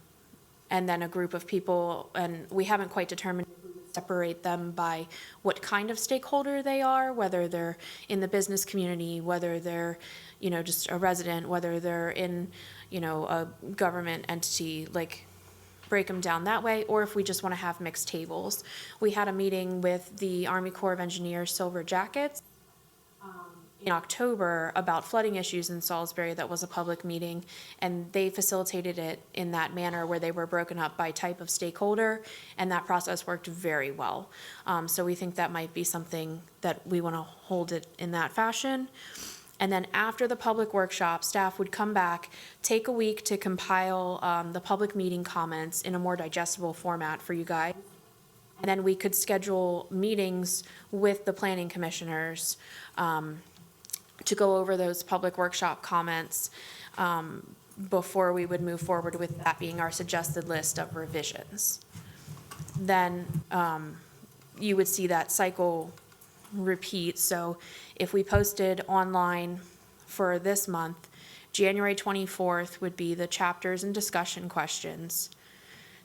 then a group of people, and we haven't quite determined if we would separate them by what kind of stakeholder they are, whether they're in the business community, whether they're, just a resident, whether they're in, a government entity, like break them down that way, or if we just want to have mixed tables. We had a meeting with the Army Corps of Engineers Silver Jackets in October about flooding issues in Salisbury. That was a public meeting, and they facilitated it in that manner where they were broken up by type of stakeholder, and that process worked very well. So we think that might be something that we want to hold it in that fashion. And then after the public workshop, staff would come back, take a week to compile the public meeting comments in a more digestible format for you guys. And then we could schedule meetings with the planning commissioners to go over those public workshop comments before we would move forward with that being our suggested list of revisions. Then you would see that cycle repeat. So if we posted online for this month, January 24th would be the chapters and discussion questions.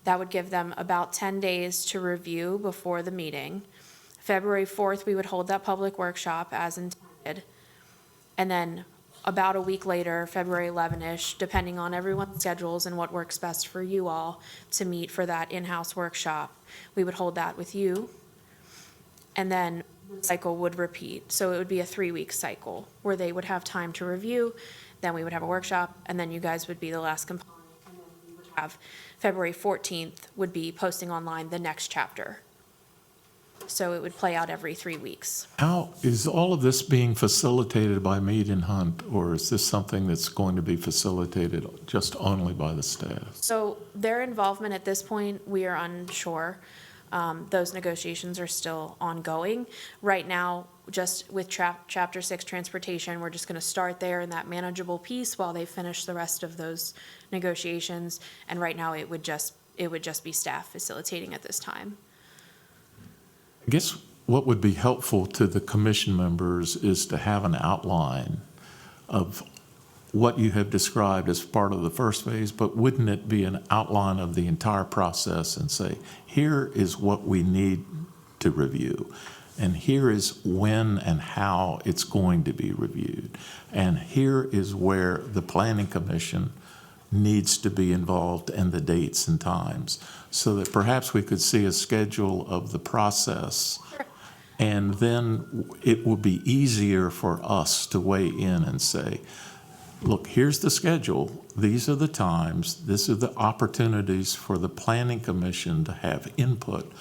That would give them about 10 days to review before the meeting. February 4th, we would hold that public workshop as intended. And then about a week later, February 11-ish, depending on everyone's schedules and what works best for you all, to meet for that in-house workshop. We would hold that with you. And then the cycle would repeat. So it would be a 3-week cycle where they would have time to review, then we would have a workshop, and then you guys would be the last component. And then we would have February 14th would be posting online the next chapter. So it would play out every 3 weeks. How is all of this being facilitated by Mead and Hunt, or is this something that's going to be facilitated just only by the staff? So their involvement at this point, we are unsure. Those negotiations are still ongoing. Right now, just with Chapter 6 transportation, we're just going to start there in that manageable piece while they finish the rest of those negotiations. And right now, it would just be staff facilitating at this time. I guess what would be helpful to the commission members is to have an outline of what you have described as part of the first phase, but wouldn't it be an outline of the entire process and say, here is what we need to review, and here is when and how it's going to be reviewed, and here is where the Planning Commission needs to be involved and the dates and times, so that perhaps we could see a schedule of the process. And then it will be easier for us to weigh in and say, look, here's the schedule, these are the times, these are the opportunities for the Planning Commission to have input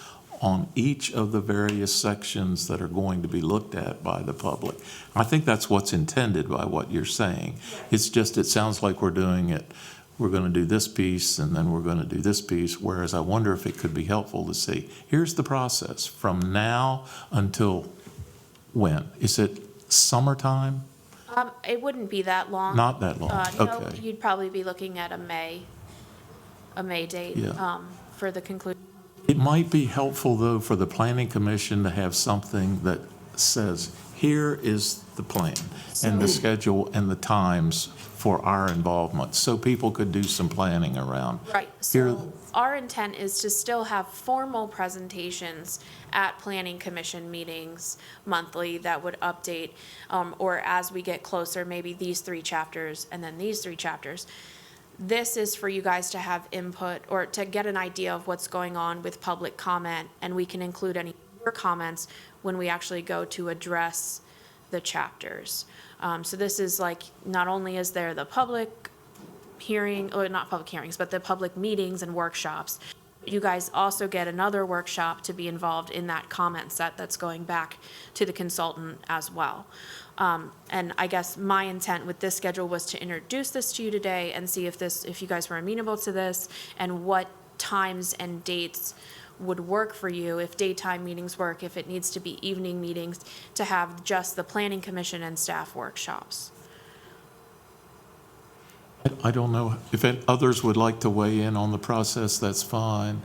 on each of the various sections that are going to be looked at by the public. I think that's what's intended by what you're saying. It's just, it sounds like we're doing it, we're going to do this piece and then we're going to do this piece, whereas I wonder if it could be helpful to say, here's the process from now until when? Is it summertime? It wouldn't be that long. Not that long, No, okay. you'd probably be looking at a May date Yeah. for the conclusion. It might be helpful, though, for the Planning Commission to have something that says, here is the plan and the schedule and the times for our involvement, so people could do some planning around. Right, Here- so our intent is to still have formal presentations at Planning Commission meetings monthly that would update, or as we get closer, maybe these 3 chapters and then these 3 chapters. This is for you guys to have input or to get an idea of what's going on with public comment, and we can include any of your comments when we actually go to address the chapters. So this is like, not only is there the public hearing, or not public hearings, but the public meetings and workshops, you guys also get another workshop to be involved in that comment set that's going back to the consultant as well. And I guess my intent with this schedule was to introduce this to you today and see if you guys were amenable to this and what times and dates would work for you, if daytime meetings work, if it needs to be evening meetings, to have just the Planning Commission and staff workshops. I don't know if others would like to weigh in on the process, that's fine.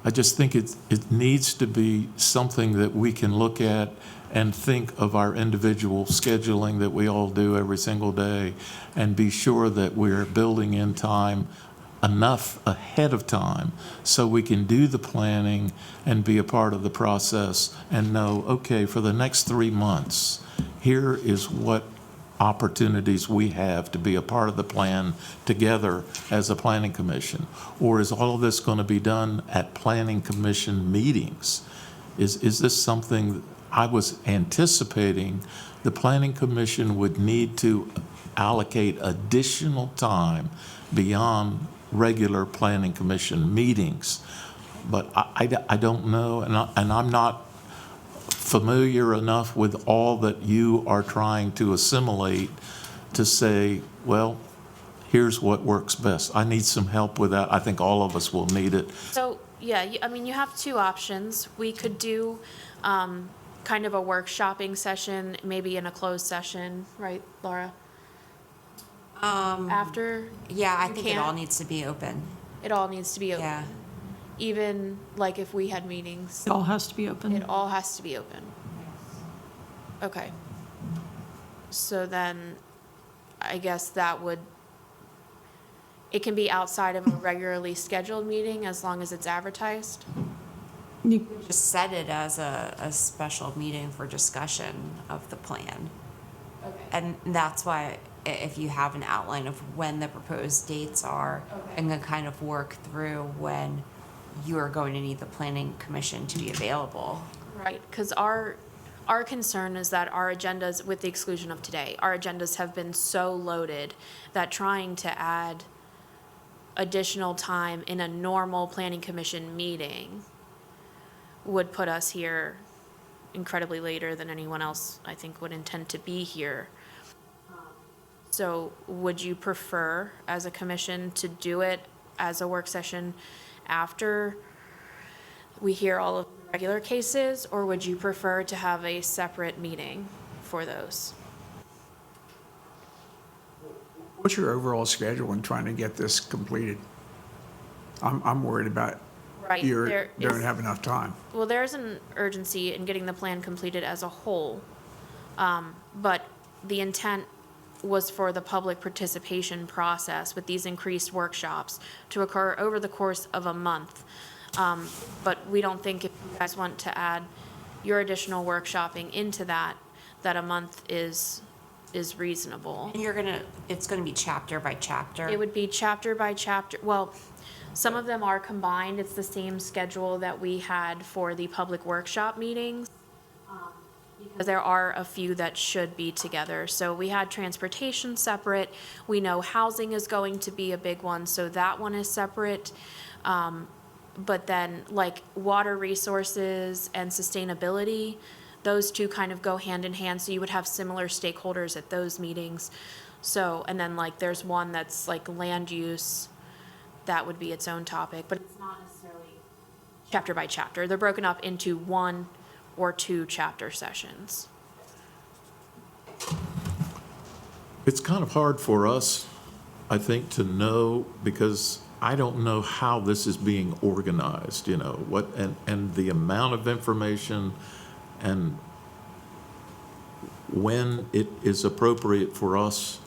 I just think it needs to be something that we can look at and think of our individual scheduling that we all do every single day, and be sure that we're building in time enough ahead of time so we can do the planning and be a part of the process and know, okay, for the next 3 months, here is what opportunities we have to be a part of the plan together as a planning commission. Or is all of this going to be done at planning commission meetings? Is this something I was anticipating the planning commission would need to allocate additional time beyond regular planning commission meetings? But I don't know, and I'm not familiar enough with all that you are trying to assimilate to say, well, here's what works best. I need some help with that. I think all of us will need it. So, yeah, I mean, you have 2 options. We could do kind of a workshopping session, maybe in a closed session, right, Laura? After? Yeah, I You think it can't? all needs to be open. It all needs to be open. Yeah. Even like if we had meetings, It all has to be open. it all has to be open. Okay. So then, I guess it can be outside of a regularly scheduled meeting as long as it's advertised? Just set it as a special meeting for discussion of the plan. Okay. And that's why if you have an outline of when the proposed dates are, and then kind of work through when you are going to need the planning commission to be available. Right, because our concern is that our agendas, with the exclusion of today, our agendas have been so loaded that trying to add additional time in a normal planning commission meeting would put us here incredibly later than anyone else, I think, would intend to be here. So would you prefer, as a commission, to do it as a work session after we hear all of the regular cases, or would you prefer to have a separate meeting for those? What's your overall schedule in trying to get this completed? I'm worried about Right, you there don't is- have enough time. Well, there's an urgency in getting the plan completed as a whole, but the intent was for the public participation process with these increased workshops to occur over the course of a month. But we don't think if you guys want to add your additional workshopping into that a month is reasonable. And it's gonna be chapter by chapter. It would be chapter by chapter. Well, some of them are combined. It's the same schedule that we had for the public workshop meetings. Because there are a few that should be together. So we had transportation separate. We know housing is going to be a big one, so that one is separate. But then like water resources and sustainability, those two kind of go hand in hand. So you would have similar stakeholders at those meetings. So, and then like there's one that's like land use, that would be its own topic, but it's not necessarily chapter by chapter. They're broken up into 1 or 2 chapter sessions. It's kind of hard for us, I think, to know, because I don't know how this is being organized, what, and the amount of information and when it is appropriate for us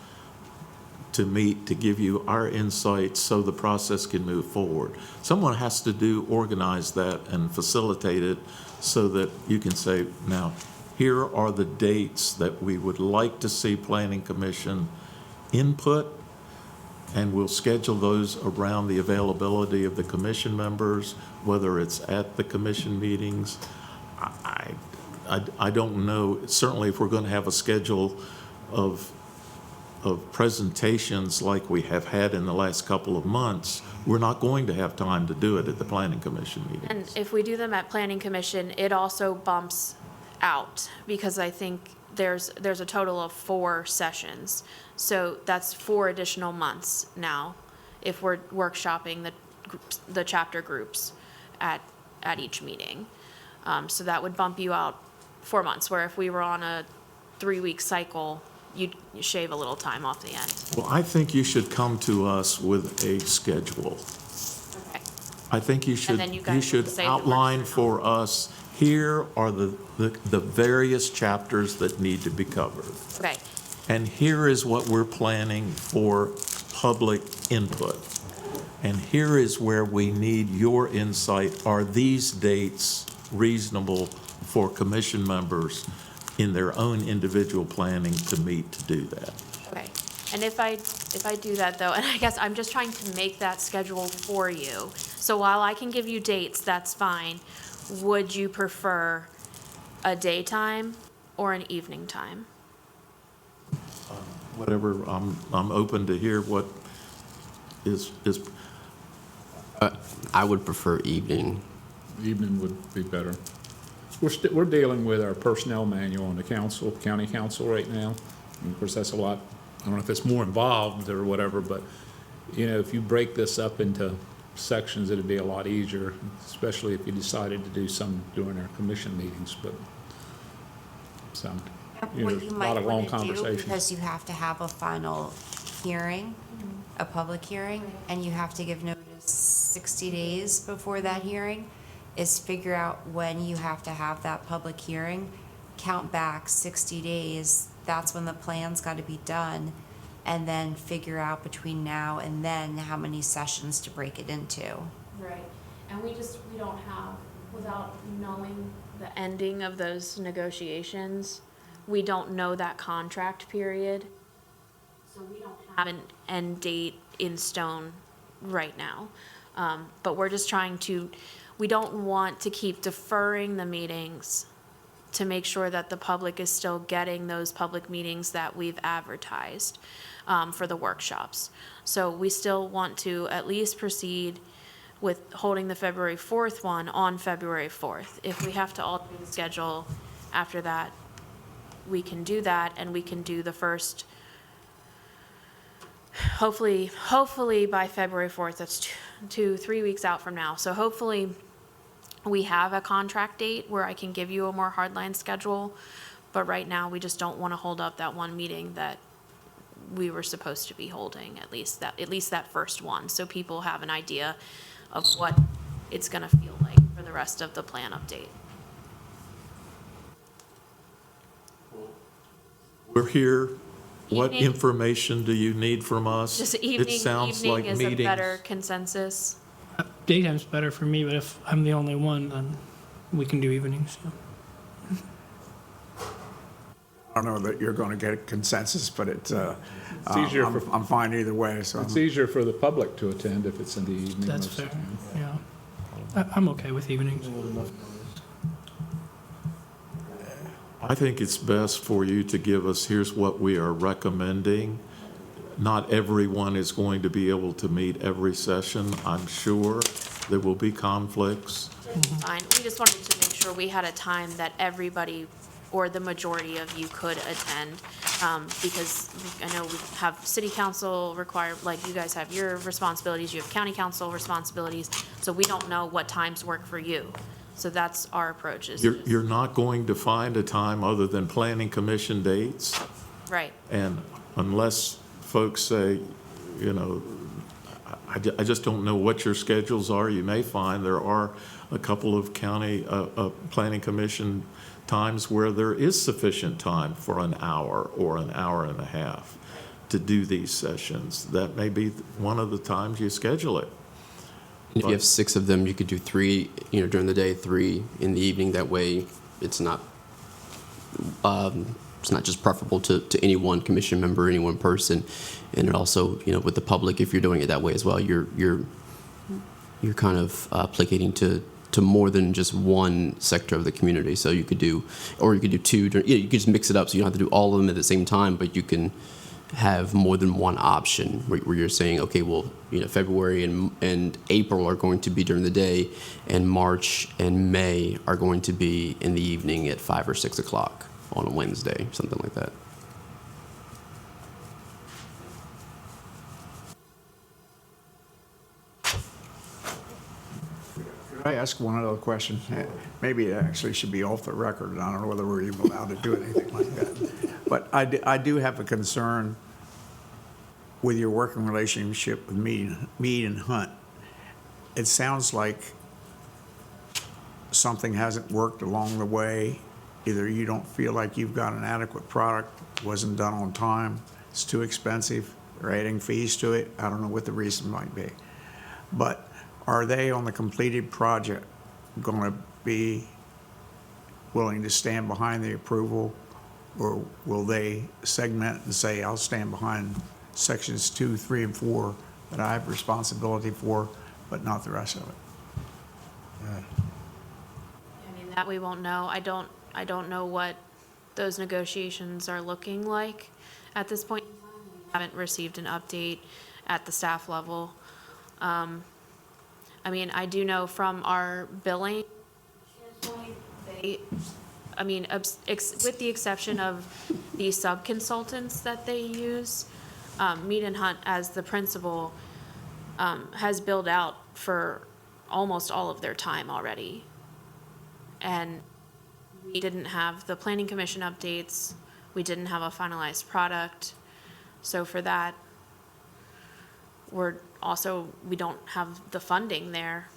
to meet, to give you our insights so the process can move forward. Someone has to organize that and facilitate it so that you can say, now, here are the dates that we would like to see Planning Commission input, and we'll schedule those around the availability of the commission members, whether it's at the commission meetings. I don't know, certainly if we're going to have a schedule of presentations like we have had in the last couple of months, we're not going to have time to do it at the Planning Commission meetings. And if we do them at Planning Commission, it also bumps out, because I think there's a total of 4 sessions. So that's 4 additional months now, if we're workshopping the chapter groups at each meeting. So that would bump you out 4 months, where if we were on a 3-week cycle, you'd shave a little time off the end. Well, I think you should come to us with a schedule. Okay. I think you then you guys should would say the outline works for us, here are the various chapters that need to be covered. Okay, And here is what we're planning for public input. And here is where we need your insight. Are these dates reasonable for commission members in their own individual planning to meet to do that? okay. And if I do that though, and I guess I'm just trying to make that schedule for you. So while I can give you dates, that's fine. Would you prefer a daytime or an evening time? Whatever, I'm open to hear what is. I would prefer evening. Evening would be better. We're dealing with our personnel manual on the council, county council right now. And of course, that's a lot, I don't know if it's more involved or whatever, but, if you break this up into sections, it'd be a lot easier, especially if you decided to do some during our commission meetings, but, so, What you a lot might of long want to do, conversations. because you have to have a final hearing, a public hearing, and you have to give notice 60 days before that hearing, is figure out when you have to have that public hearing, count back 60 days, that's when the plan's got to be done, and then figure out between now and then how many sessions to break it into. Right, and we don't have, without knowing the ending of those negotiations, we don't know that contract period. So we don't have an end date in stone right now. But we're just trying to, we don't want to keep deferring the meetings to make sure that the public is still getting those public meetings that we've advertised for the workshops. So we still want to at least proceed with holding the February 4th one on February 4th. If we have to alter the schedule after that, we can do that, and we can do the first, hopefully by February 4th, that's 3 weeks out from now. So hopefully we have a contract date where I can give you a more hardline schedule, but right now we just don't want to hold up that one meeting that we were supposed to be holding, at least that first one, so people have an idea of what it's going to feel like for the rest of the plan update. We're here. What Evening. information do you need from us? Just It evening sounds like is a meetings. better consensus. Daytime's better for me, but if I'm the only one, then we can do evenings. Yeah. I don't know that you're going to get a consensus, but it's easier I'm fine either way, so. It's easier for the public to attend if it's in the evening. That's most of fair, the time. yeah. I'm okay with evenings. I think it's best for you to give us, here's what we are recommending. Not everyone is going to be able to meet every session, I'm sure. There will be conflicts. Fine, we just wanted to make sure we had a time that everybody or the majority of you could attend, because I know we have city council required, like you guys have your responsibilities, you have county council responsibilities, so we don't know what times work for you. So that's our approach is. You're not going to find a time other than planning commission dates. Right, And unless folks say, you know, I just don't know what your schedules are, you may find there are a couple of county planning commission times where there is sufficient time for an hour or an hour and a half to do these sessions. That may be one of the times you schedule it. If you have 6 of them, you could do 3, during the day, 3 in the evening. That way, it's not just preferable to any one commission member, any one person, and it also, with the public, if you're doing it that way as well, you're kind of placating to more than just one sector of the community. So you could do 2. You could just mix it up, so you don't have to do all of them at the same time, but you can have more than one option where you're saying, okay, well, February and April are going to be during the day, and March and May are going to be in the evening at 5 or 6 o'clock on a Wednesday, something like that. Could I ask one other question? Maybe it actually should be off the record, and I don't know whether we're even allowed to do anything like that. But I do have a concern with your working relationship with Mead and Hunt. It sounds like something hasn't worked along the way. Either you don't feel like you've got an adequate product, wasn't done on time, it's too expensive, or adding fees to it. I don't know what the reason might be. But are they on the completed project going to be willing to stand behind the approval, or will they segment and say, I'll stand behind sections 2, 3, and 4 that I have responsibility for, but not the rest of it? I mean, that we won't know. I don't know what those negotiations are looking like at this point. We haven't received an update at the staff level. I mean, I do know from our billing standpoint, with the exception of the sub-consultants that they use, Mead and Hunt as the principal has billed out for almost all of their time already. And we didn't have the planning commission updates. We didn't have a finalized product. So for that, we don't have the funding there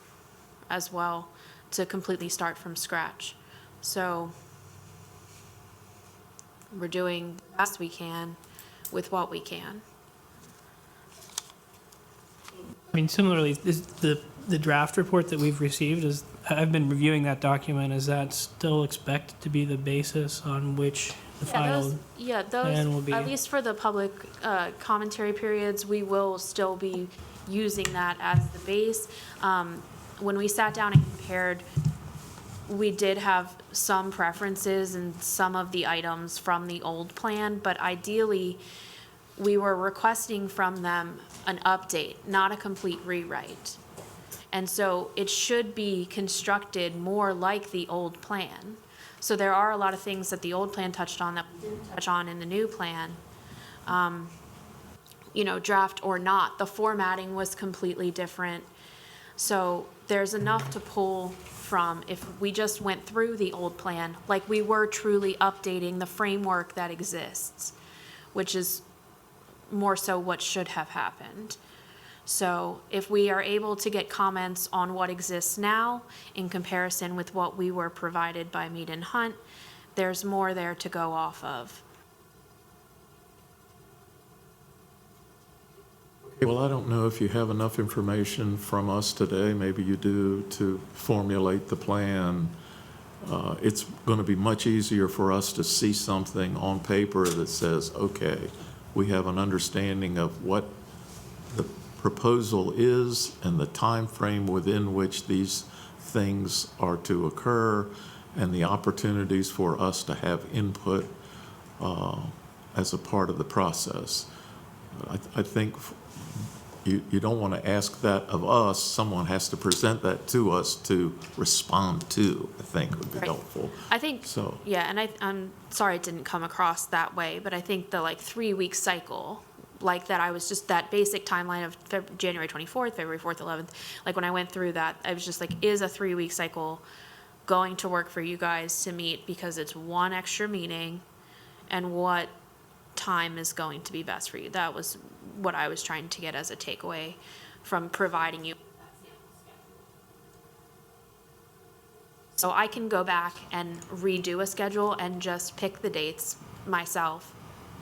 as well to completely start from scratch. So we're doing the best we can with what we can. I mean, similarly, the draft report that we've received I've been reviewing that document. Is that still expected to be the basis on which the Yeah, final. those, yeah, plan will those, be- at least for the public commentary periods, we will still be using that as the base. When we sat down and compared, we did have some preferences in some of the items from the old plan, but ideally, we were requesting from them an update, not a complete rewrite. And so it should be constructed more like the old plan. So there are a lot of things that the old plan touched on that we didn't touch on in the new plan. You know, draft or not, the formatting was completely different. So there's enough to pull from if we just went through the old plan, like we were truly updating the framework that exists, which is more so what should have happened. So if we are able to get comments on what exists now in comparison with what we were provided by Mead and Hunt, there's more there to go off of. Well, I don't know if you have enough information from us today, maybe you do, to formulate the plan. It's going to be much easier for us to see something on paper that says, okay, we have an understanding of what the proposal is and the time frame within which these things are to occur and the opportunities for us to have input as a part of the process. I think you don't want to ask that of us. Someone has to present that to us to respond to, I think would be Right. helpful. I think, So- yeah, and I'm sorry it didn't come across that way, but I think the like 3-week cycle, like that I was just that basic timeline of January 24th, February 4th, 11th, like when I went through that, I was just like, is a 3-week cycle going to work for you guys to meet because it's one extra meeting, and what time is going to be best for you? That was what I was trying to get as a takeaway from providing you. So I can go back and redo a schedule and just pick the dates myself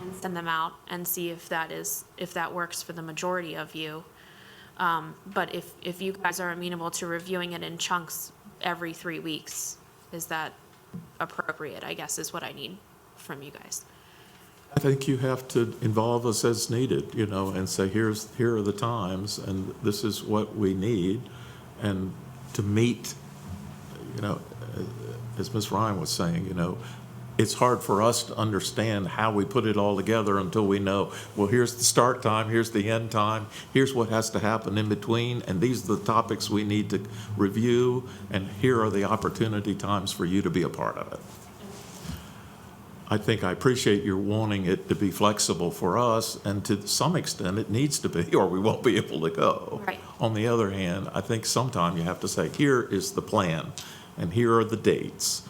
and send them out and see if that works for the majority of you. But if you guys are amenable to reviewing it in chunks every 3 weeks, is that appropriate, I guess, is what I need from you guys. I think you have to involve us as needed, you know, and say, here are the times, and this is what we need, and to meet, you know, as Ms. Ryan was saying, you know, it's hard for us to understand how we put it all together until we know, well, here's the start time, here's the end time, here's what has to happen in between, and these are the topics we need to review, and here are the opportunity times for you to be a part of it. I think I appreciate your wanting it to be flexible for us, and to some extent, it needs to be, or we won't be able to go. Right. On the other hand, I think sometime you have to say, here is the plan, and here are the dates.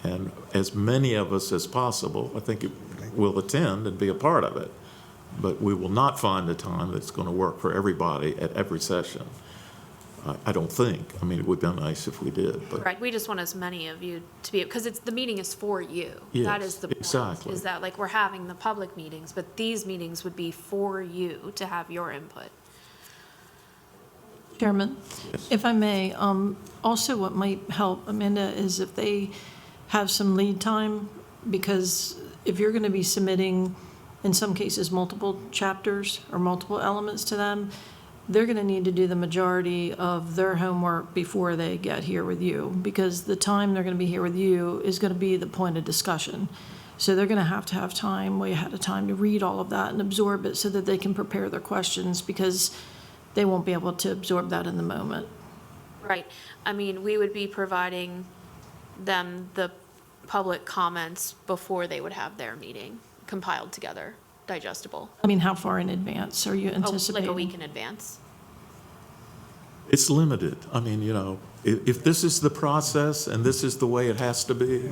And as many of us as possible, I think will attend and be a part of it. But we will not find a time that's going to work for everybody at every session. I don't think. I mean, it would be nice if we did, but. Right, we just want as many of you to be, because the meeting is for you. That Yes, is the point. exactly. Is that, like, we're having the public meetings, but these meetings would be for you to have your input. Chairman, if I may, also what might help, Amanda, is if they have some lead time, because if you're going to be submitting, in some cases, multiple chapters or multiple elements to them, they're going to need to do the majority of their homework before they get here with you, because the time they're going to be here with you is going to be the point of discussion. So they're going to have time way ahead of time to read all of that and absorb it so that they can prepare their questions, because they won't be able to absorb that in the moment. Right, I mean, we would be providing them the public comments before they would have their meeting compiled together, digestible. I mean, how far in advance are you Oh, anticipating? like a week in advance. It's limited. I mean, you know, if this is the process and this is the way it has to be,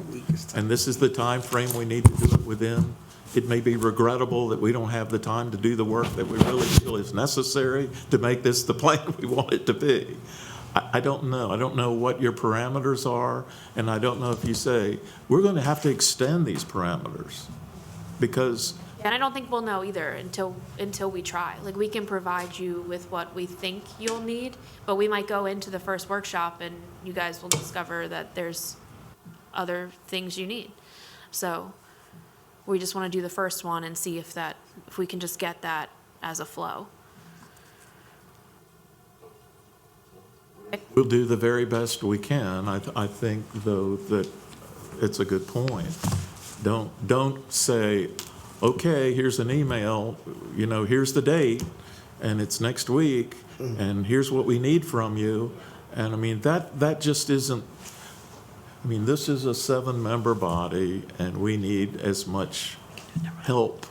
and this is the time frame we need to do it within, it may be regrettable that we don't have the time to do the work that we really feel is necessary to make this the plan we want it to be. I don't know. I don't know what your parameters are, and I don't know if you say, we're going to have to extend these parameters, because And I don't think we'll know either until we try. Like, we can provide you with what we think you'll need, but we might go into the first workshop and you guys will discover that there's other things you need. So we just want to do the first one and see if we can just get that as a flow. We'll do the very best we can. I think, though, that it's a good point. Don't say, okay, here's an email, here's the date, and it's next week, and here's what we need from you. And I mean, that just isn't, this is a 7-member body, and we need as much help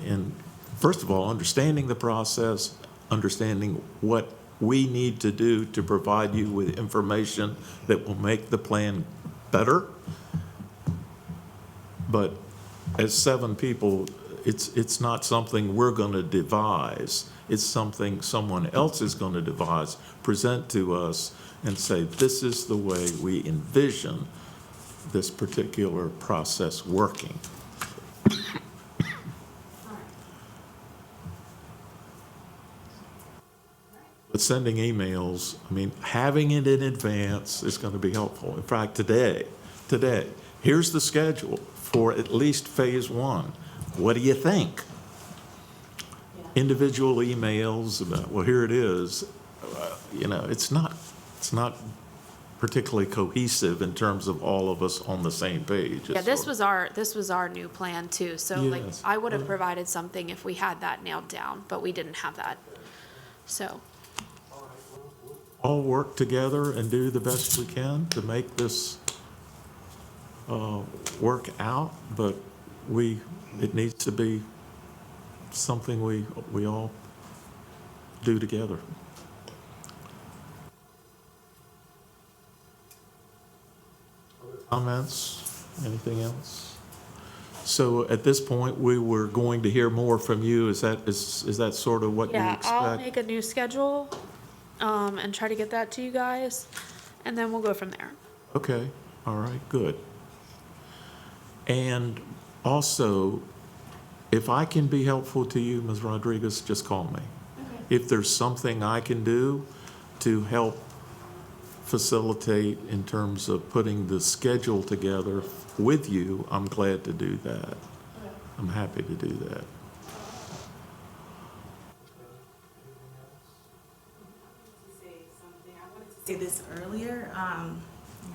in, first of all, understanding the process, understanding what we need to do to provide you with information that will make the plan better. But as 7 people, it's not something we're going to devise. It's something someone else is going to devise, present to us, and say, this is the way we envision this particular process working. But sending emails, having it in advance is going to be helpful. In fact, today, here's the schedule for at least phase 1. What do you think? Individual emails about, well, here it is. It's not particularly cohesive in terms of all of us on the same page. Yeah, this was our new plan too. So Yes. I would have provided something if we had that nailed down, but we didn't have that. So. All work together and do the best we can to make this work out, but it needs to be something we all do together. Comments? Anything else? So at this point, we were going to hear more from you. Is that sort of what you Yeah, expect? I'll make a new schedule, and try to get that to you guys, and then we'll go from there. Okay, all right, good. And also, if I can be helpful to you, Ms. Rodriguez, just call me. Okay. If there's something I can do to help facilitate in terms of putting the schedule together with you, I'm glad to do that. Okay. I'm happy to do that. Say this earlier, I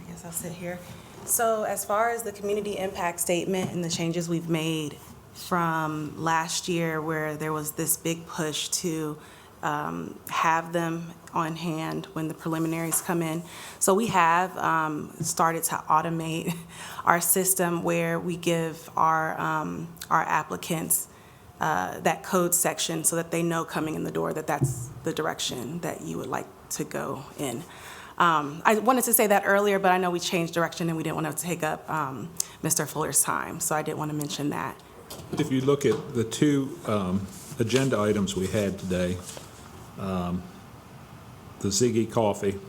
guess I'll sit here. So as far as the community impact statement and the changes we've made from last year, where there was this big push to have them on hand when the preliminaries come in. So we have started to automate our system where we give our applicants that code section so that they know coming in the door that that's the direction that you would like to go in. I wanted to say that earlier, but I know we changed direction and we didn't want to take up Mr. Fuller's time, so I did want to mention that. If you look at the 2 agenda items we had today, the Ziggy Coffee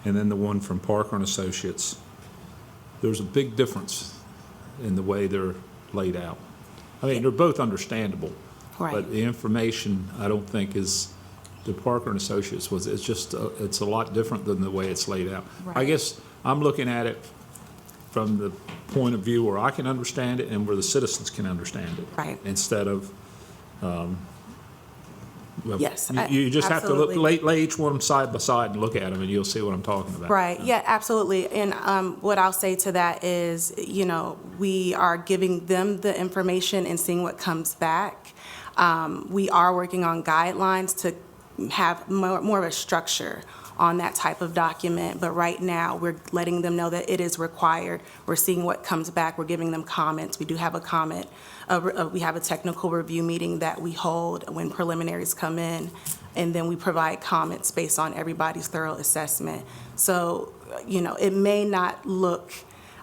and then the one from Parker and Associates, there's a big difference in the way they're laid out. They're both understandable, Right. but the information I don't think is, the Parker and Associates it's a lot different than the way it's laid out. I Right. guess I'm looking at it from the point of view where I can understand it and where the citizens can understand it. Right. Instead of, Yes, you just have to absolutely. lay each one side by side and look at them and you'll see what I'm talking about. Right, yeah, absolutely. And what I'll say to that is, we are giving them the information and seeing what comes back. We are working on guidelines to have more of a structure on that type of document, but right now, we're letting them know that it is required. We're seeing what comes back, we're giving them comments. We do have a comment, we have a technical review meeting that we hold when preliminaries come in, and then we provide comments based on everybody's thorough assessment. So, it may not look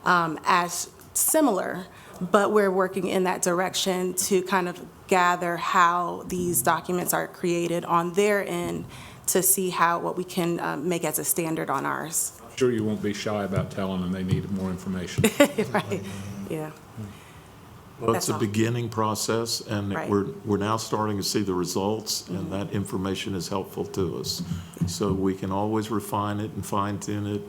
as similar, but we're working in that direction to kind of gather how these documents are created on their end to see what we can make as a standard on ours. I'm sure you won't be shy about telling them they need more information. Right, yeah. Well, That's it's a all. beginning process, and Right. we're now starting to see the results, and that information is helpful to us. So we can always refine it and fine-tune it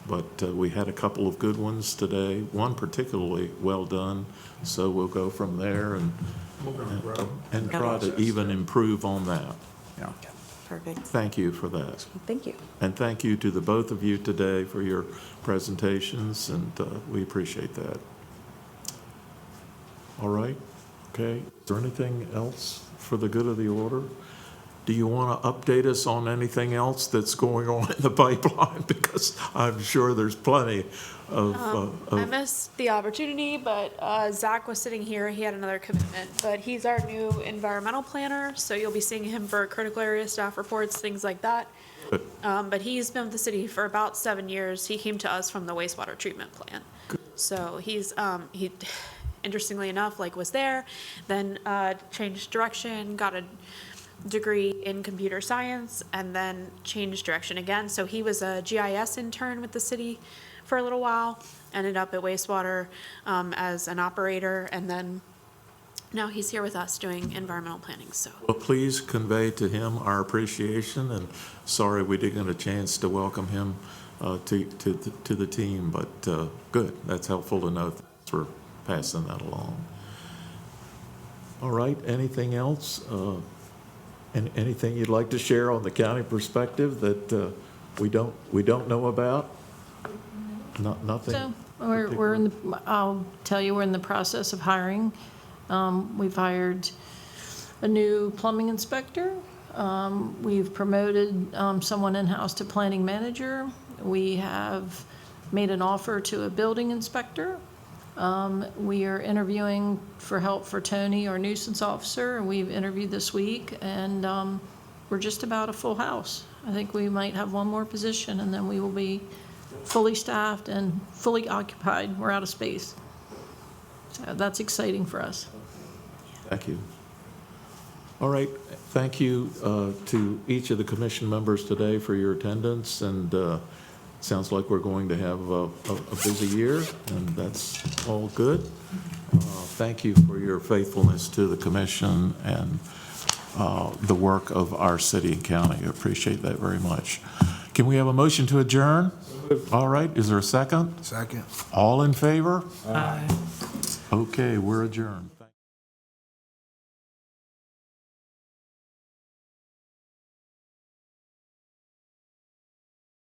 but we had a couple of good ones today, one particularly well done, so we'll go from there and try to even improve on that. Yeah. Perfect. Thank you for that. Thank you. And thank you to the both of you today for your presentations, and we appreciate that. All right, okay. Is there anything else for the good of the order? Do you want to update us on anything else that's going on in the pipeline? Because I'm sure there's plenty I missed the opportunity, but Zach was sitting here. He had another commitment, but he's our new environmental planner, so you'll be seeing him for critical area staff reports, things like that. But he's been with the city for about 7 years. He came to us from the wastewater treatment plant. So he's, he, interestingly enough, like was there, then changed direction, got a degree in computer science, and then changed direction again. So he was a GIS intern with the city for a little while, ended up at wastewater as an operator, and then now he's here with us doing environmental planning, so. Well, please convey to him our appreciation, and sorry we didn't get a chance to welcome him to the team, but good, that's helpful to know. Thanks for passing that along. All right, anything else? Anything you'd like to share on the county perspective that we don't know about? Nothing. So we're in the, I'll tell you, we're in the process of hiring. We've hired a new plumbing inspector. We've promoted someone in-house to planning manager. We have made an offer to a building inspector. We are interviewing for help for Tony, our nuisance officer, and we've interviewed this week, and we're just about a full house. I think we might have one more position, and then we will be fully staffed and fully occupied. We're out of space. So that's exciting for us. Thank you. All right, thank you to each of the commission members today for your attendance, and sounds like we're going to have a busy year, and that's all good. Thank you for your faithfulness to the commission and the work of our city and county. I appreciate that very much. Can we have a motion to adjourn? All right, is there a second? Second. All in favor? Aye. Okay, we're adjourned.